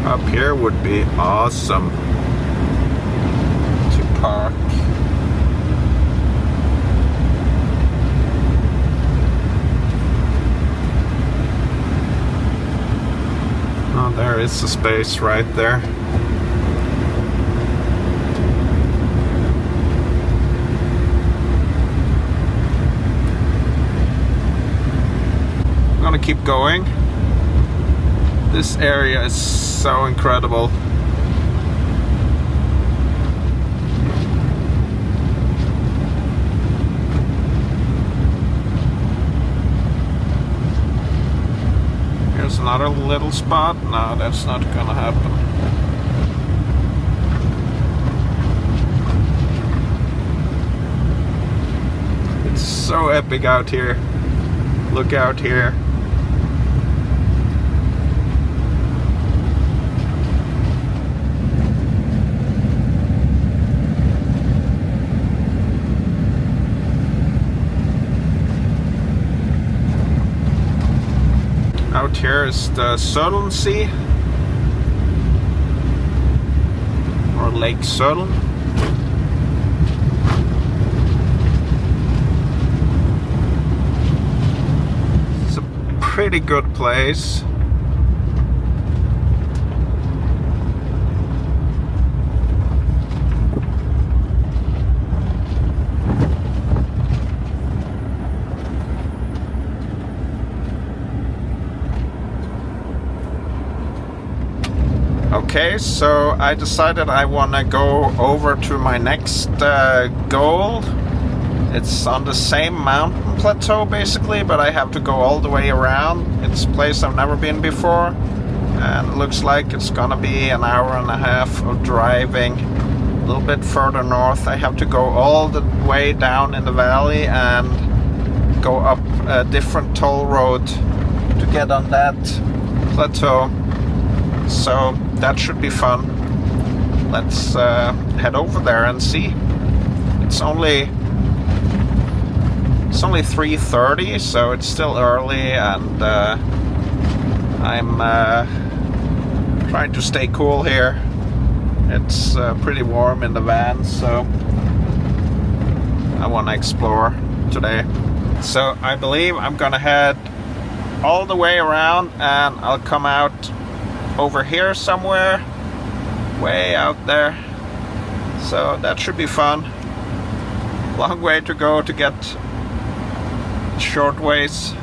Up here would be awesome to park. Oh, there is a space right there. I'm gonna keep going. This area is so incredible. Here's another little spot. No, that's not gonna happen. It's so epic out here. Look out here. Out here is the Southern Sea, or Lake Southern. It's a pretty good place. Okay, so I decided I want to go over to my next goal. It's on the same mountain plateau basically, but I have to go all the way around. It's a place I've never been before, and it looks like it's gonna be an hour and a half of driving. A little bit further north, I have to go all the way down in the valley and go up a different toll road to get on that plateau. So that should be fun. Let's head over there and see. It's only 3:30, so it's still early, and I'm trying to stay cool here. It's pretty warm in the van, so I want to explore today. So I believe I'm gonna head all the way around, and I'll come out over here somewhere, way out there. So that should be fun. Long way to go to get short ways.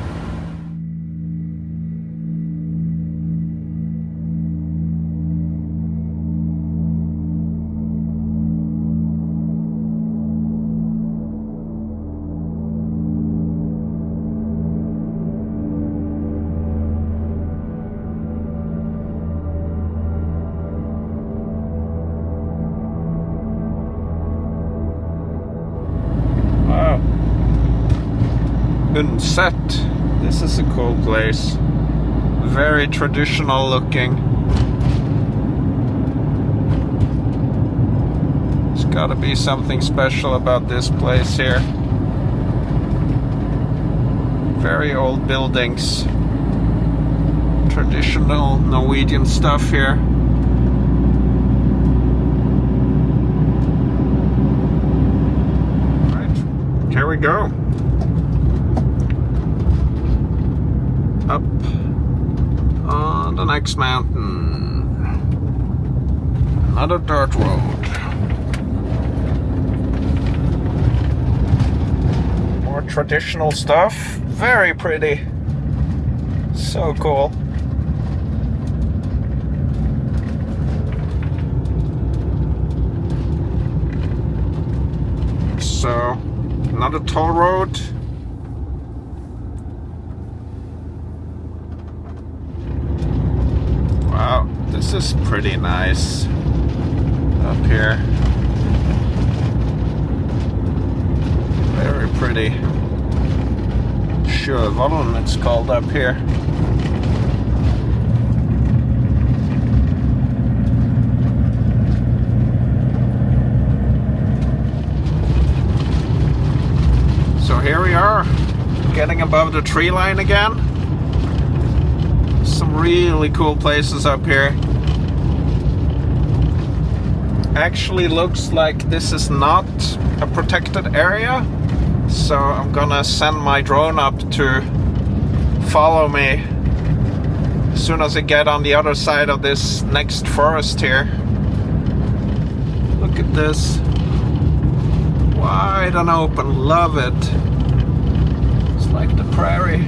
Set. This is a cool place. Very traditional looking. There's gotta be something special about this place here. Very old buildings. Traditional Norwegian stuff here. Right, here we go. Up on the next mountain. Another dirt road. More traditional stuff. Very pretty. So cool. So, another toll road. is pretty nice up here. Very pretty. Sjøvollen it's called up here. So here we are, getting above the tree line again. Some really cool places up here. Actually looks like this is not a protected area, so I'm gonna send my drone up to follow me as soon as I get on the other side of this next forest here. Look at this. Wide and open, love it. It's like the prairie.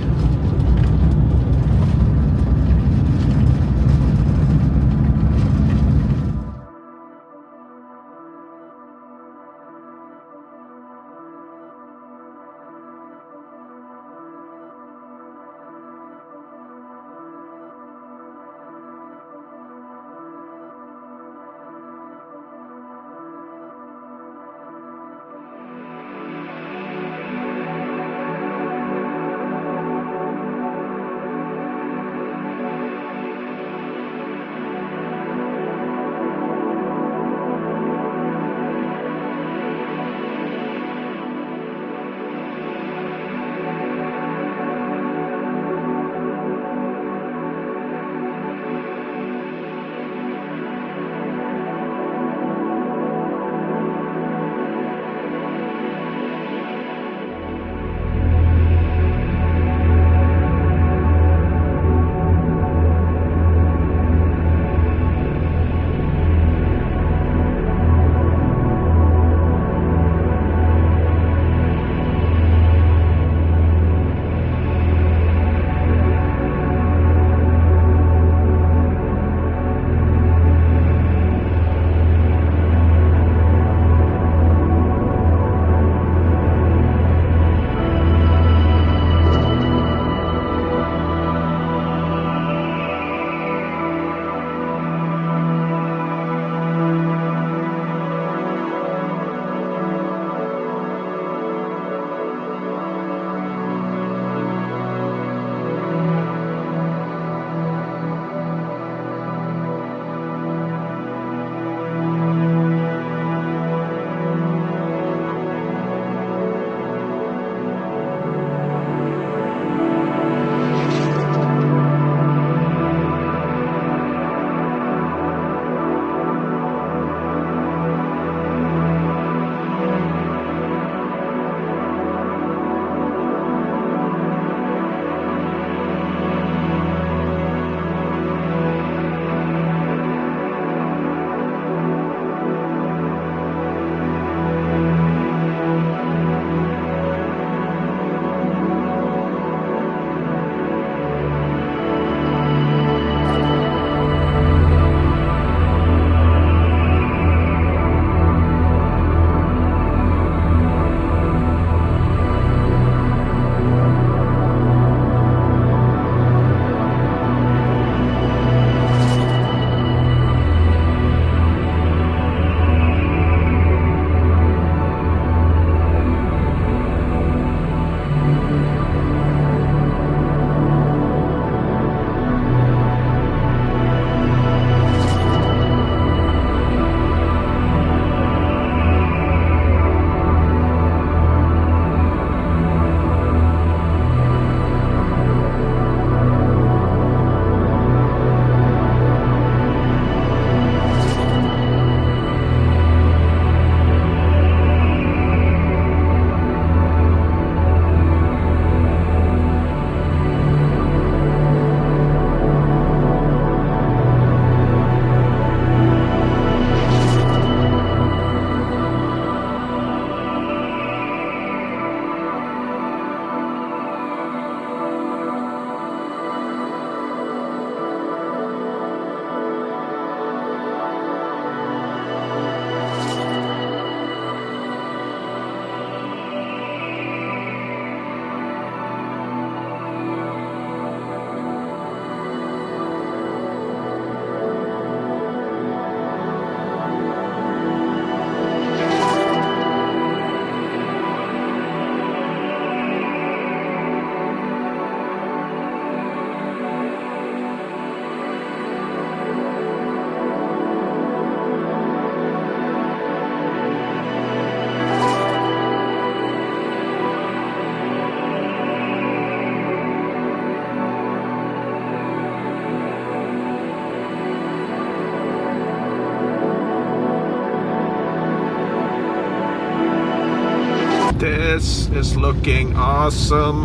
This is looking awesome.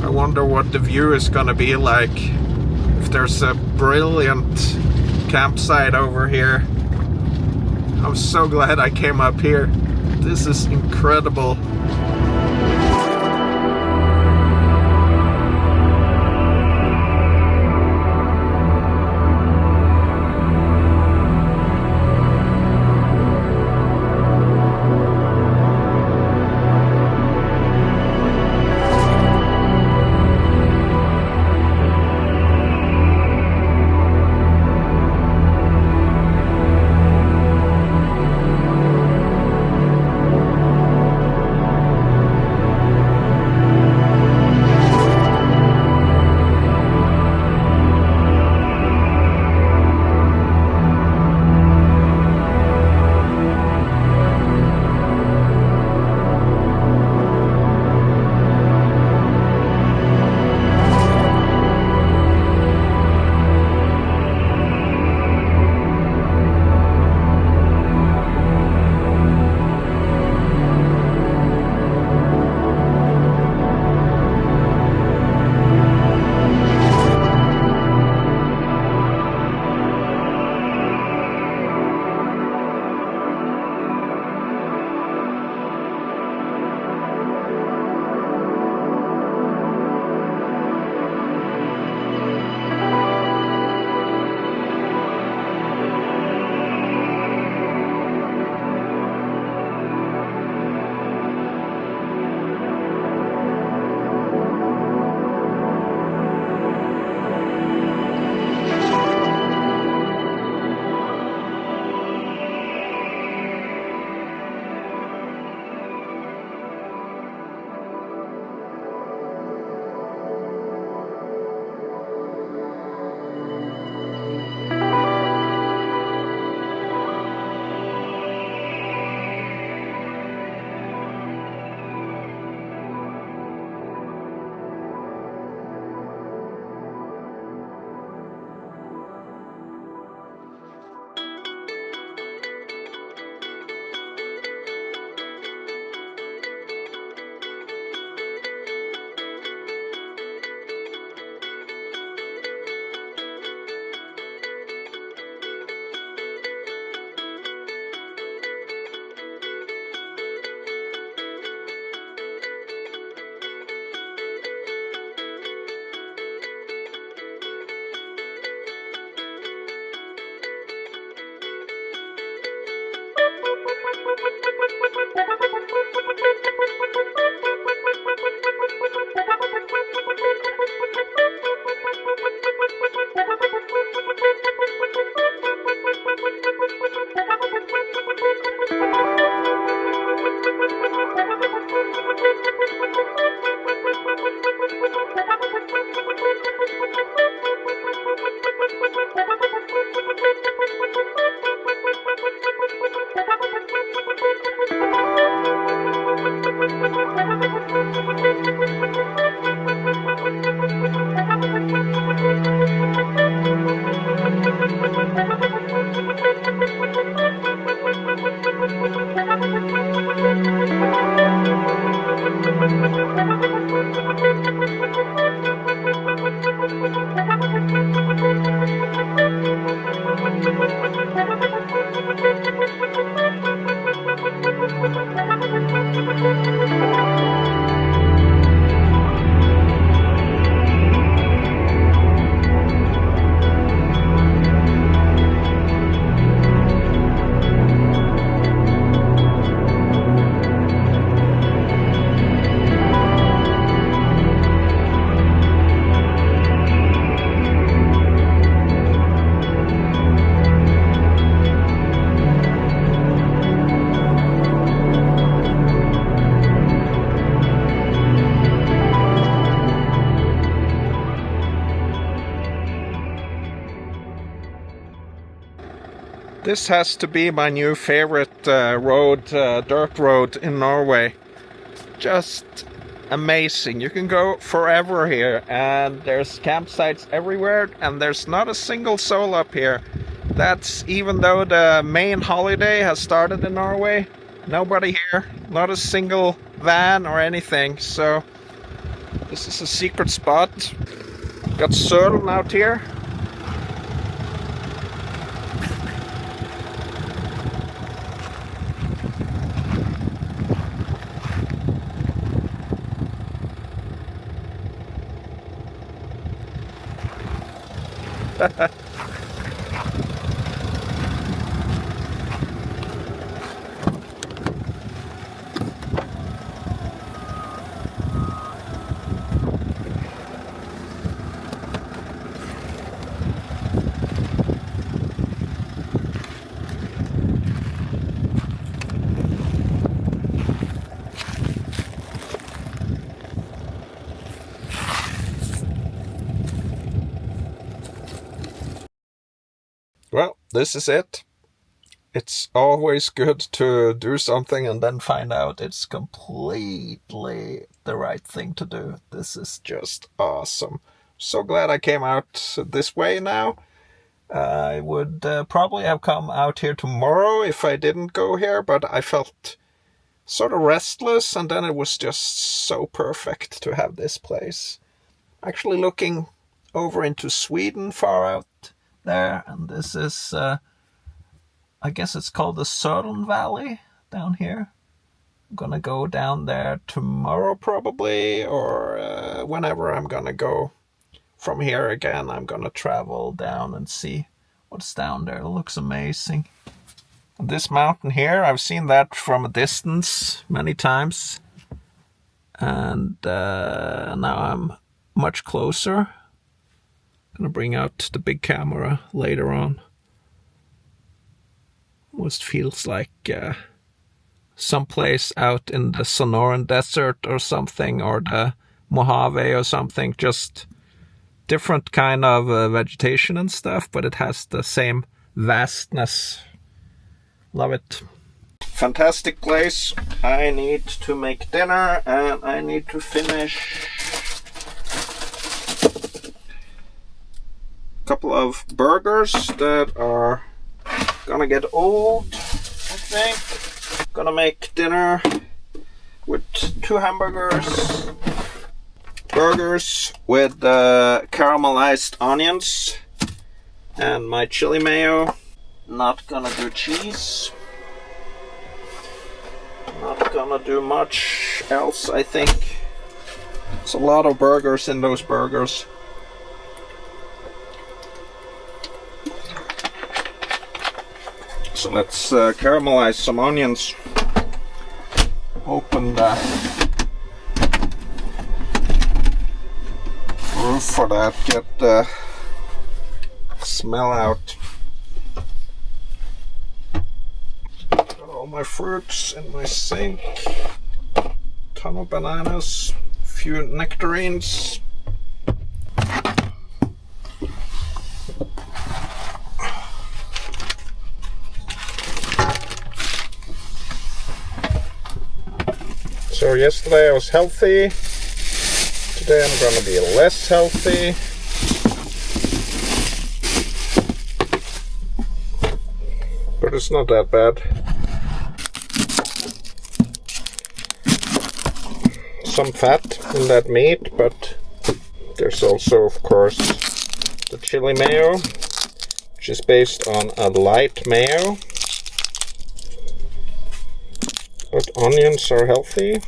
I wonder what the view is gonna be like. If there's a brilliant campsite over here. I'm so glad I came up here. This is incredible. This has to be my new favorite road, dirt road in Norway. Just amazing. You can go forever here, and there's campsites everywhere, and there's not a single soul up here. That's even though the main holiday has started in Norway. Nobody here, not a single van or anything. So this is a secret spot. Got Sølen out here. Well, this is it. It's always good to do something and then find out it's completely the right thing to do. This is just awesome. So glad I came out this way now. I would probably have come out here tomorrow if I didn't go here, but I felt sort of restless, and then it was just so perfect to have this place. Actually looking over into Sweden far out there, and this is I guess it's called the Sølen Valley down here. I'm gonna go down there tomorrow probably, or whenever I'm gonna go from here again. I'm gonna travel down and see what's down there. It looks amazing. This mountain here, I've seen that from a distance many times, and now I'm much closer. I'm gonna bring out the big camera later on. Almost feels like someplace out in the Sonoran Desert or something, or the Mojave or something, just different kind of vegetation and stuff, but it has the same vastness. Love it. Fantastic place. I need to make dinner and I need to finish a couple of burgers that are gonna get old, I think. Gonna make dinner with 2 hamburgers, burgers with caramelized onions, and my chili mayo. Not gonna do cheese. Not gonna do much else, I think. There's a lot of burgers in those burgers. So let's caramelize some onions. Open the roof for that, get the smell out. Got all my fruits in my sink. Ton of bananas, few nectarines. So yesterday I was healthy, today I'm gonna be less healthy. But it's not that bad. Some fat in that meat, but there's also, of course, the chili mayo, which is based on a light mayo. But onions are healthy.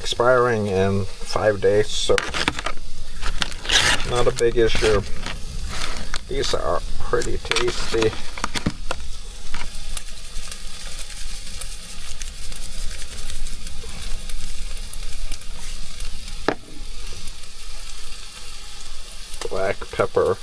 expiring in 5 days, so not a big issue. These are pretty tasty. Black pepper.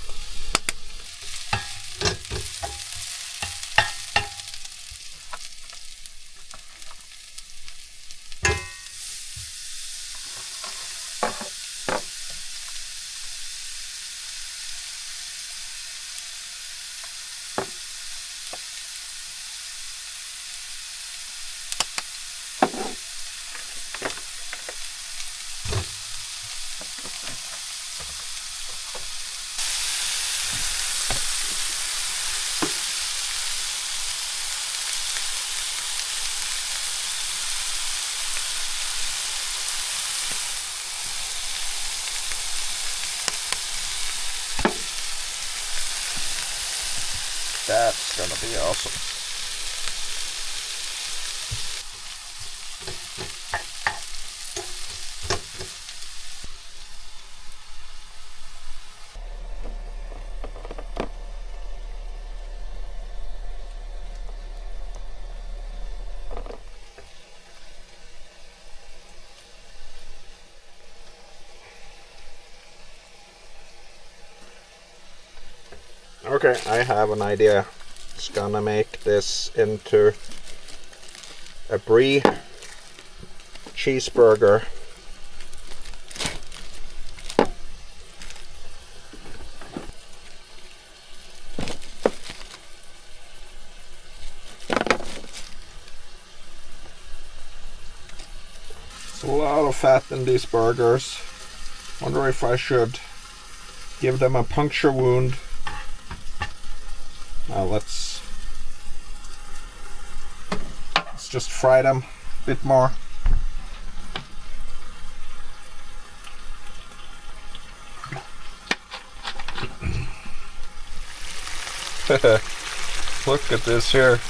That's gonna be awesome. Okay, I have an idea. It's gonna make this into a brie cheeseburger. There's a lot of fat in these burgers. Wonder if I should give them a puncture wound. Let's just fry them a bit more. Look at this here.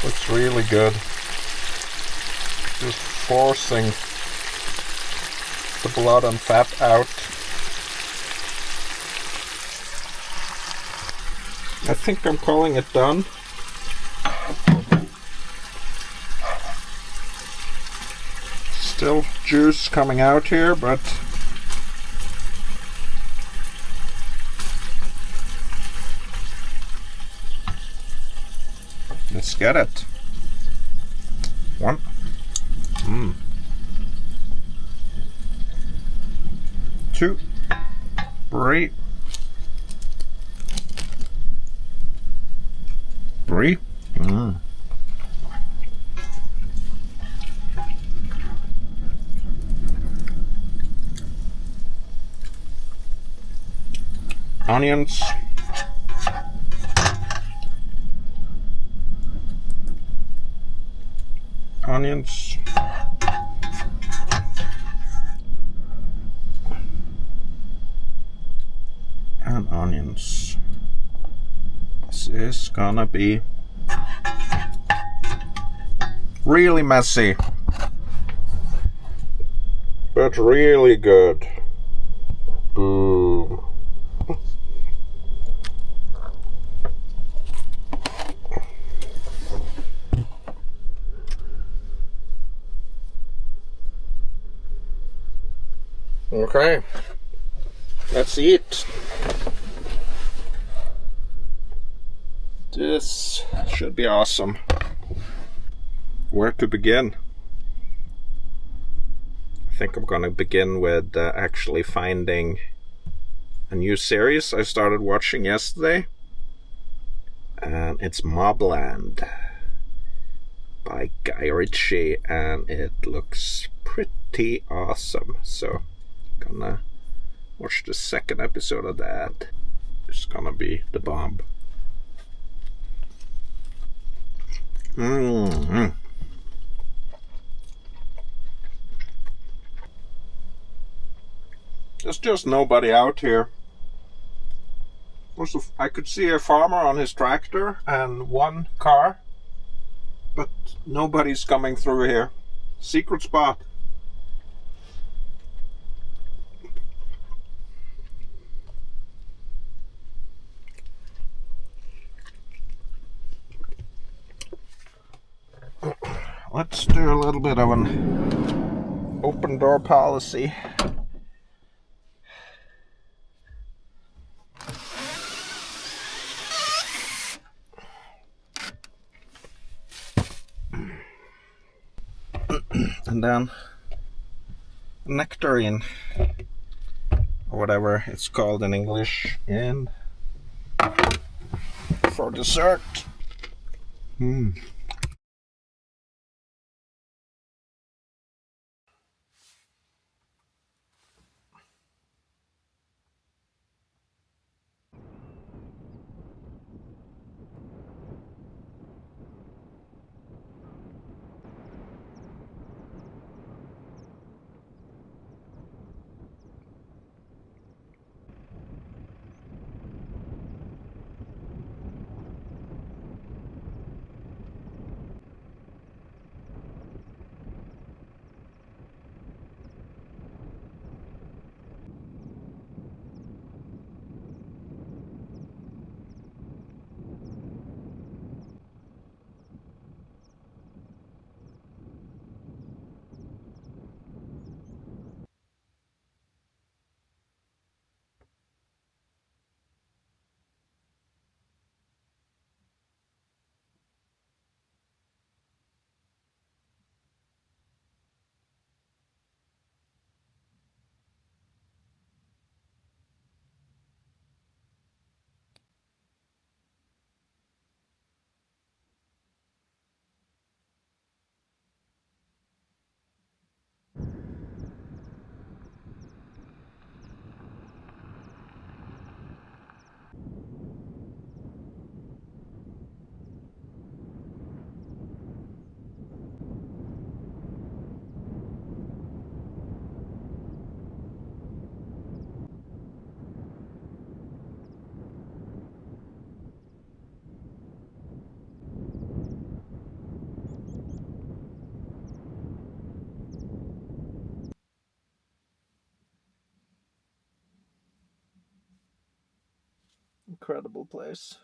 Looks really good. Just forcing the blood and fat out. I think I'm calling it done. Still juice coming out here, but let's get it. One. Two. Brie. Brie. Onions. Onions. And onions. This is gonna be really messy, but really good. Boom. Okay, let's eat. This should be awesome. Where to begin? I think I'm gonna begin with actually finding a new series I started watching yesterday, and it's Mobland by Guy Ritchie, and it looks pretty awesome. So gonna watch the second episode of that. It's gonna be the bomb. There's just nobody out here. I could see a farmer on his tractor and one car, but nobody's coming through here. Secret spot. Let's do a little bit of an open door policy. And then nectarine, or whatever it's called in English, and for dessert. Incredible place.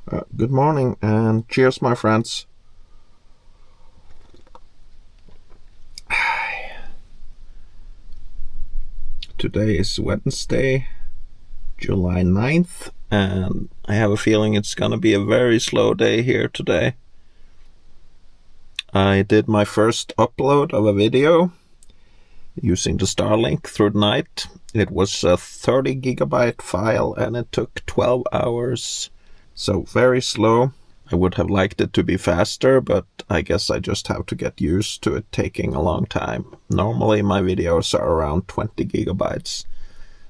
Good morning and cheers, my friends. Today is Wednesday, July 9th, and I have a feeling it's gonna be a very slow day here today. I did my first upload of a video using the Starlink through the night. It was a 30 gigabyte file and it took 12 hours. So very slow. I would have liked it to be faster, but I guess I just have to get used to it taking a long time. Normally my videos are around 20 gigabytes,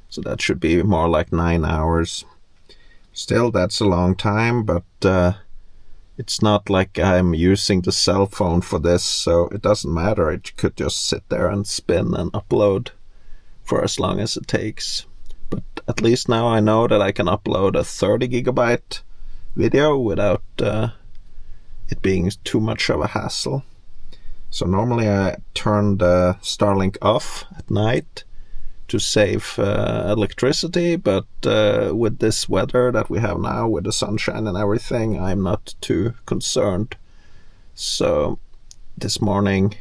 so that should be more like 9 hours. Still, that's a long time, but it's not like I'm using the cell phone for this, so it doesn't matter. It could just sit there and spin and upload for as long as it takes. But at least now I know that I can upload a 30 gigabyte video without it being too much of a hassle. So normally I turn the Starlink off at night to save electricity, but with this weather that we have now, with the sunshine and everything, I'm not too concerned. So this morning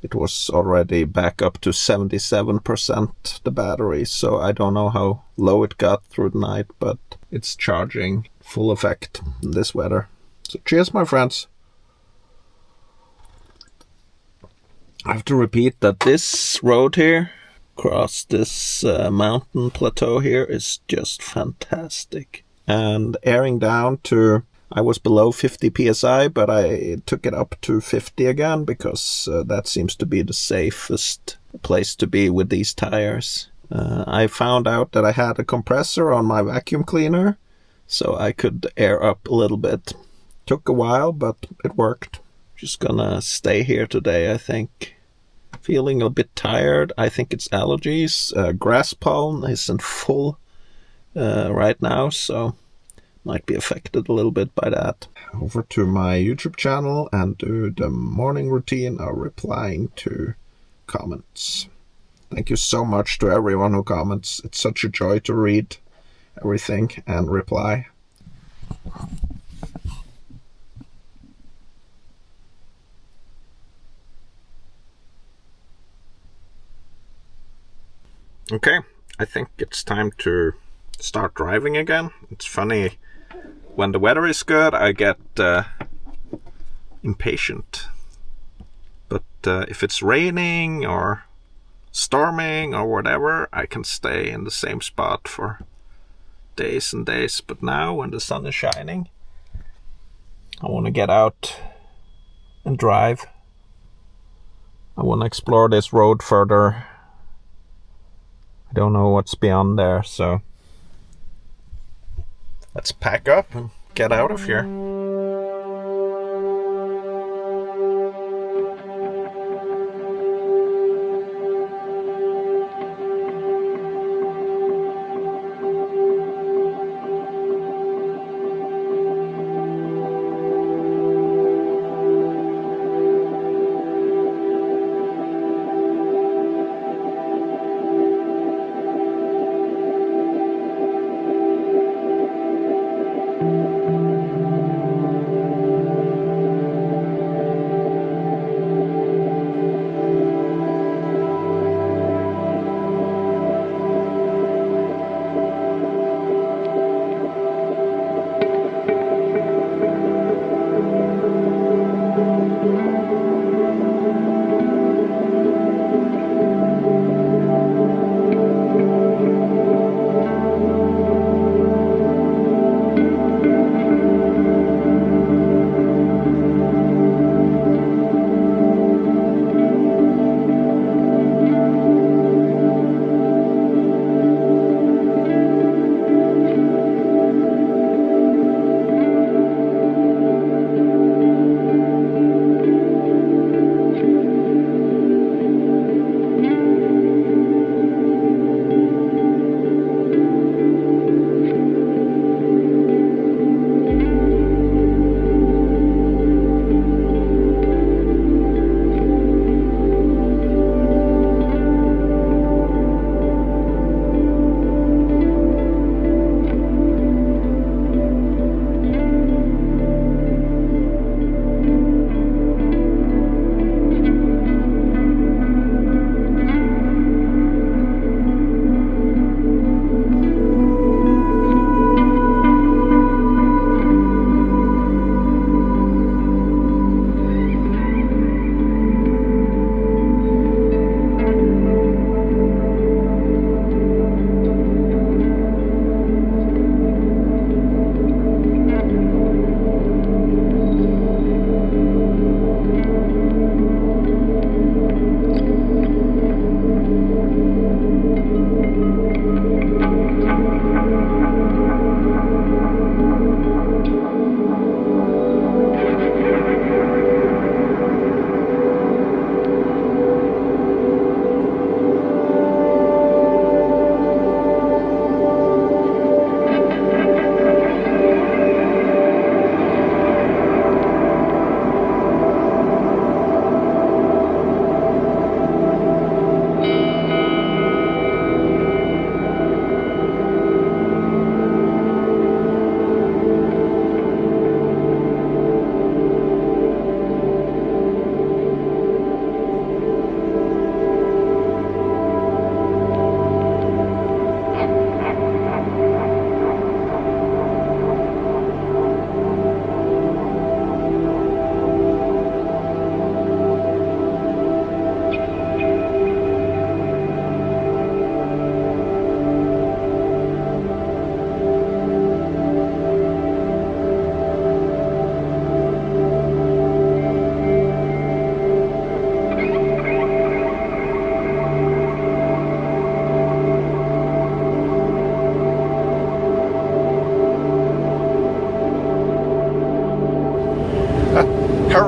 it was already back up to 77% the battery, so I don't know how low it got through the night, but it's charging full effect in this weather. So cheers, my friends. I have to repeat that this road here across this mountain plateau here is just fantastic. And airing down to, I was below 50 psi, but I took it up to 50 again because that seems to be the safest place to be with these tires. I found out that I had a compressor on my vacuum cleaner, so I could air up a little bit. Took a while, but it worked. Just gonna stay here today, I think. Feeling a bit tired. I think it's allergies. Grass pollen isn't full right now, so might be affected a little bit by that. Over to my YouTube channel and do the morning routine of replying to comments. Thank you so much to everyone who comments. It's such a joy to read everything and reply. Okay, I think it's time to start driving again. It's funny, when the weather is good, I get impatient. But if it's raining or storming or whatever, I can stay in the same spot for days and days. But now, when the sun is shining, I want to get out and drive. I want to explore this road further. I don't know what's beyond there, so let's pack up and get out of here.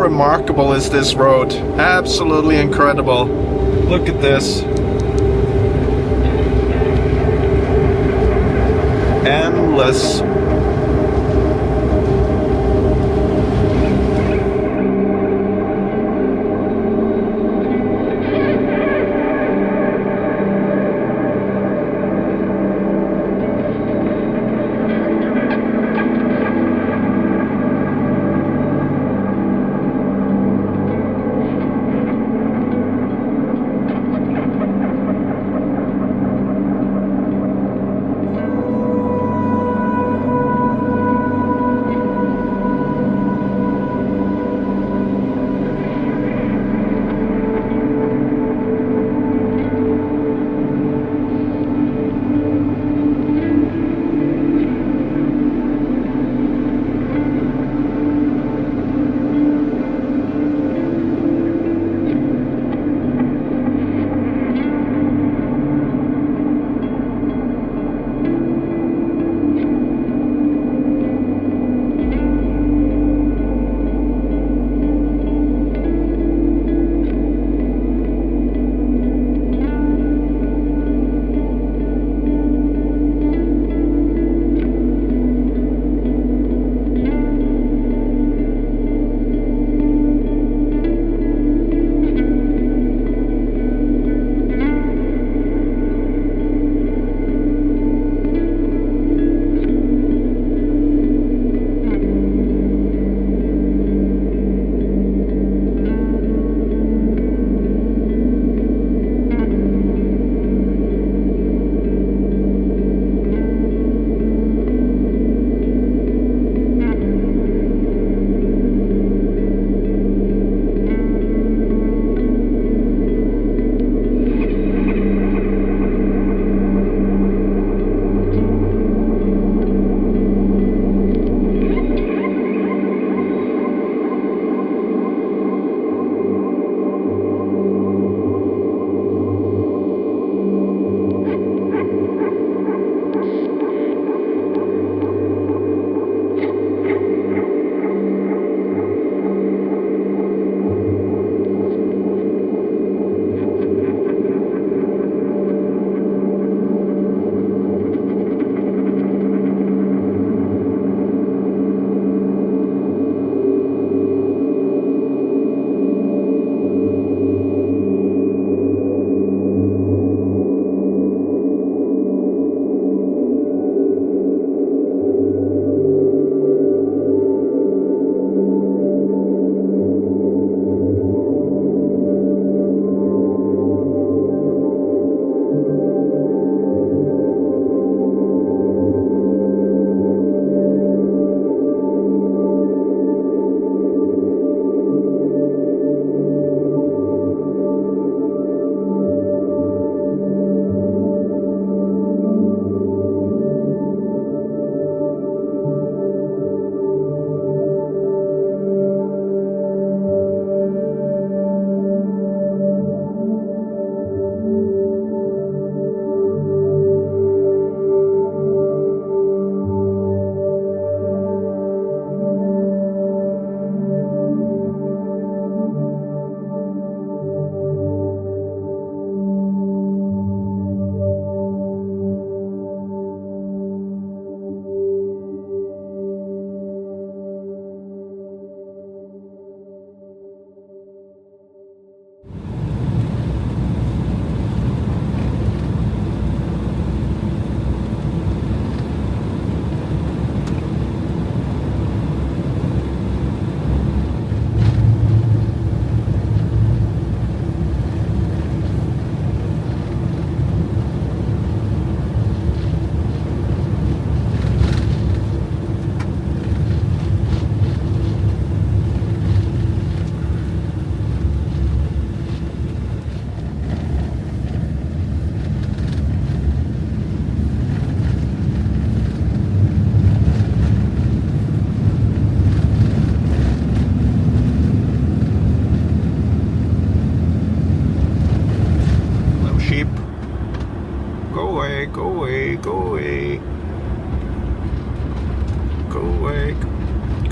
remarkable is this road? Absolutely incredible. Look at this. Endless.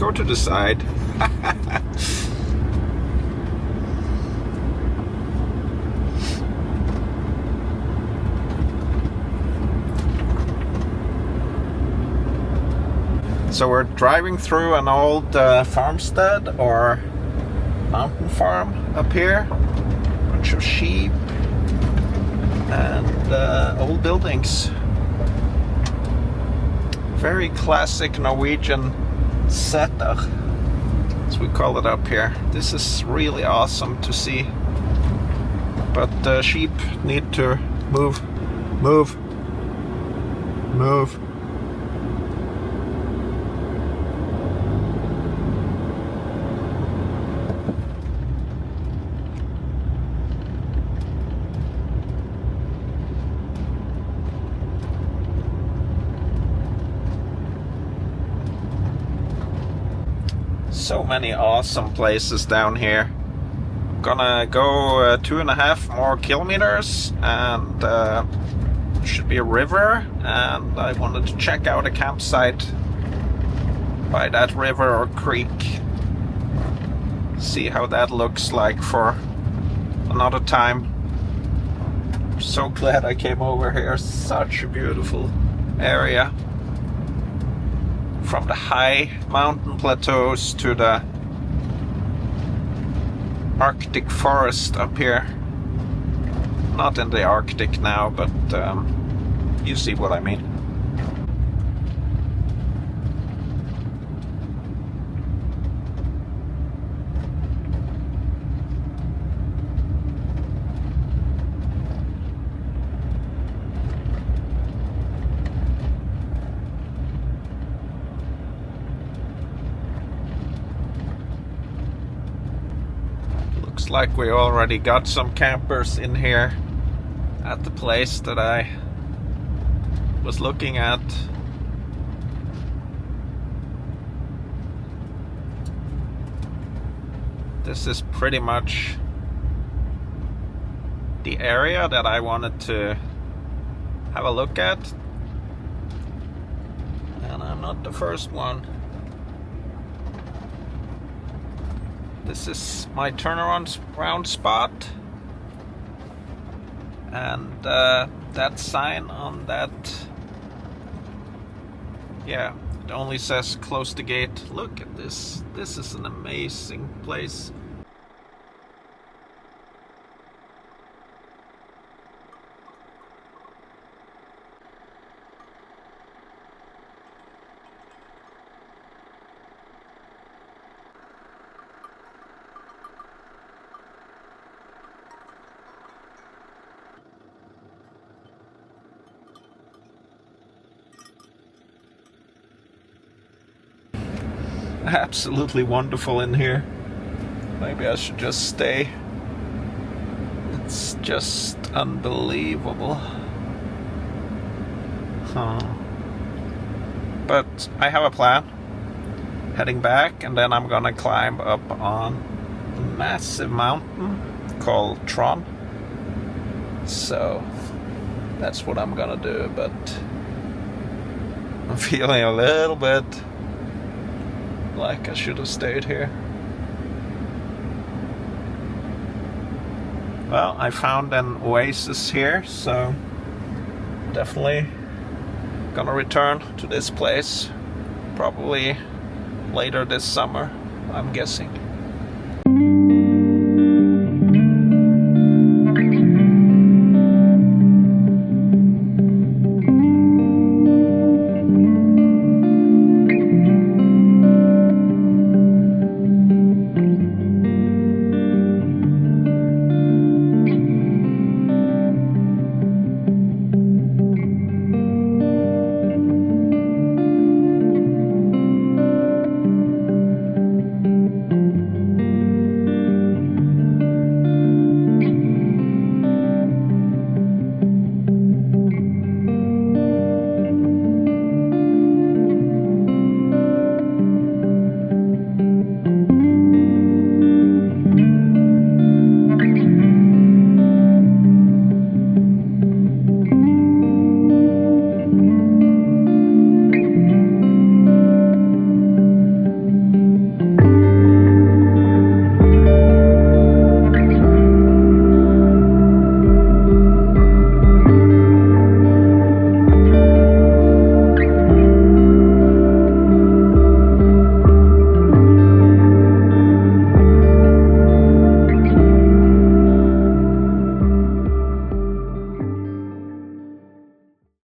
go to the side.
So we're driving through an old farmstead or mountain farm up here. Bunch of sheep and old buildings. Very classic Norwegian setup, as we call it up here. This is really awesome to see. But the sheep need to move. So many awesome places down here. I'm gonna go 2.5 more kilometers and should be a river, and I wanted to check out a campsite by that river or creek. See how that looks like for another time. I'm so glad I came over here. Such a beautiful area. From the high mountain plateaus to the Arctic forest up here. Not in the Arctic now, but you see what I mean. Looks like we already got some campers in here at the place that I was looking at. This is pretty much the area that I wanted to have a look at, and I'm not the first one. This is my turnaround spot, and that sign on that, yeah, it only says close the gate. Look at this. This is an amazing place. Absolutely wonderful in here. Maybe I should just stay. It's just unbelievable. But I have a plan. Heading back, and then I'm gonna climb up on a massive mountain called Tron. So that's what I'm gonna do, but I'm feeling a little bit like I should have stayed here. Well, I found an oasis here, so definitely gonna return to this place probably later this summer, I'm guessing.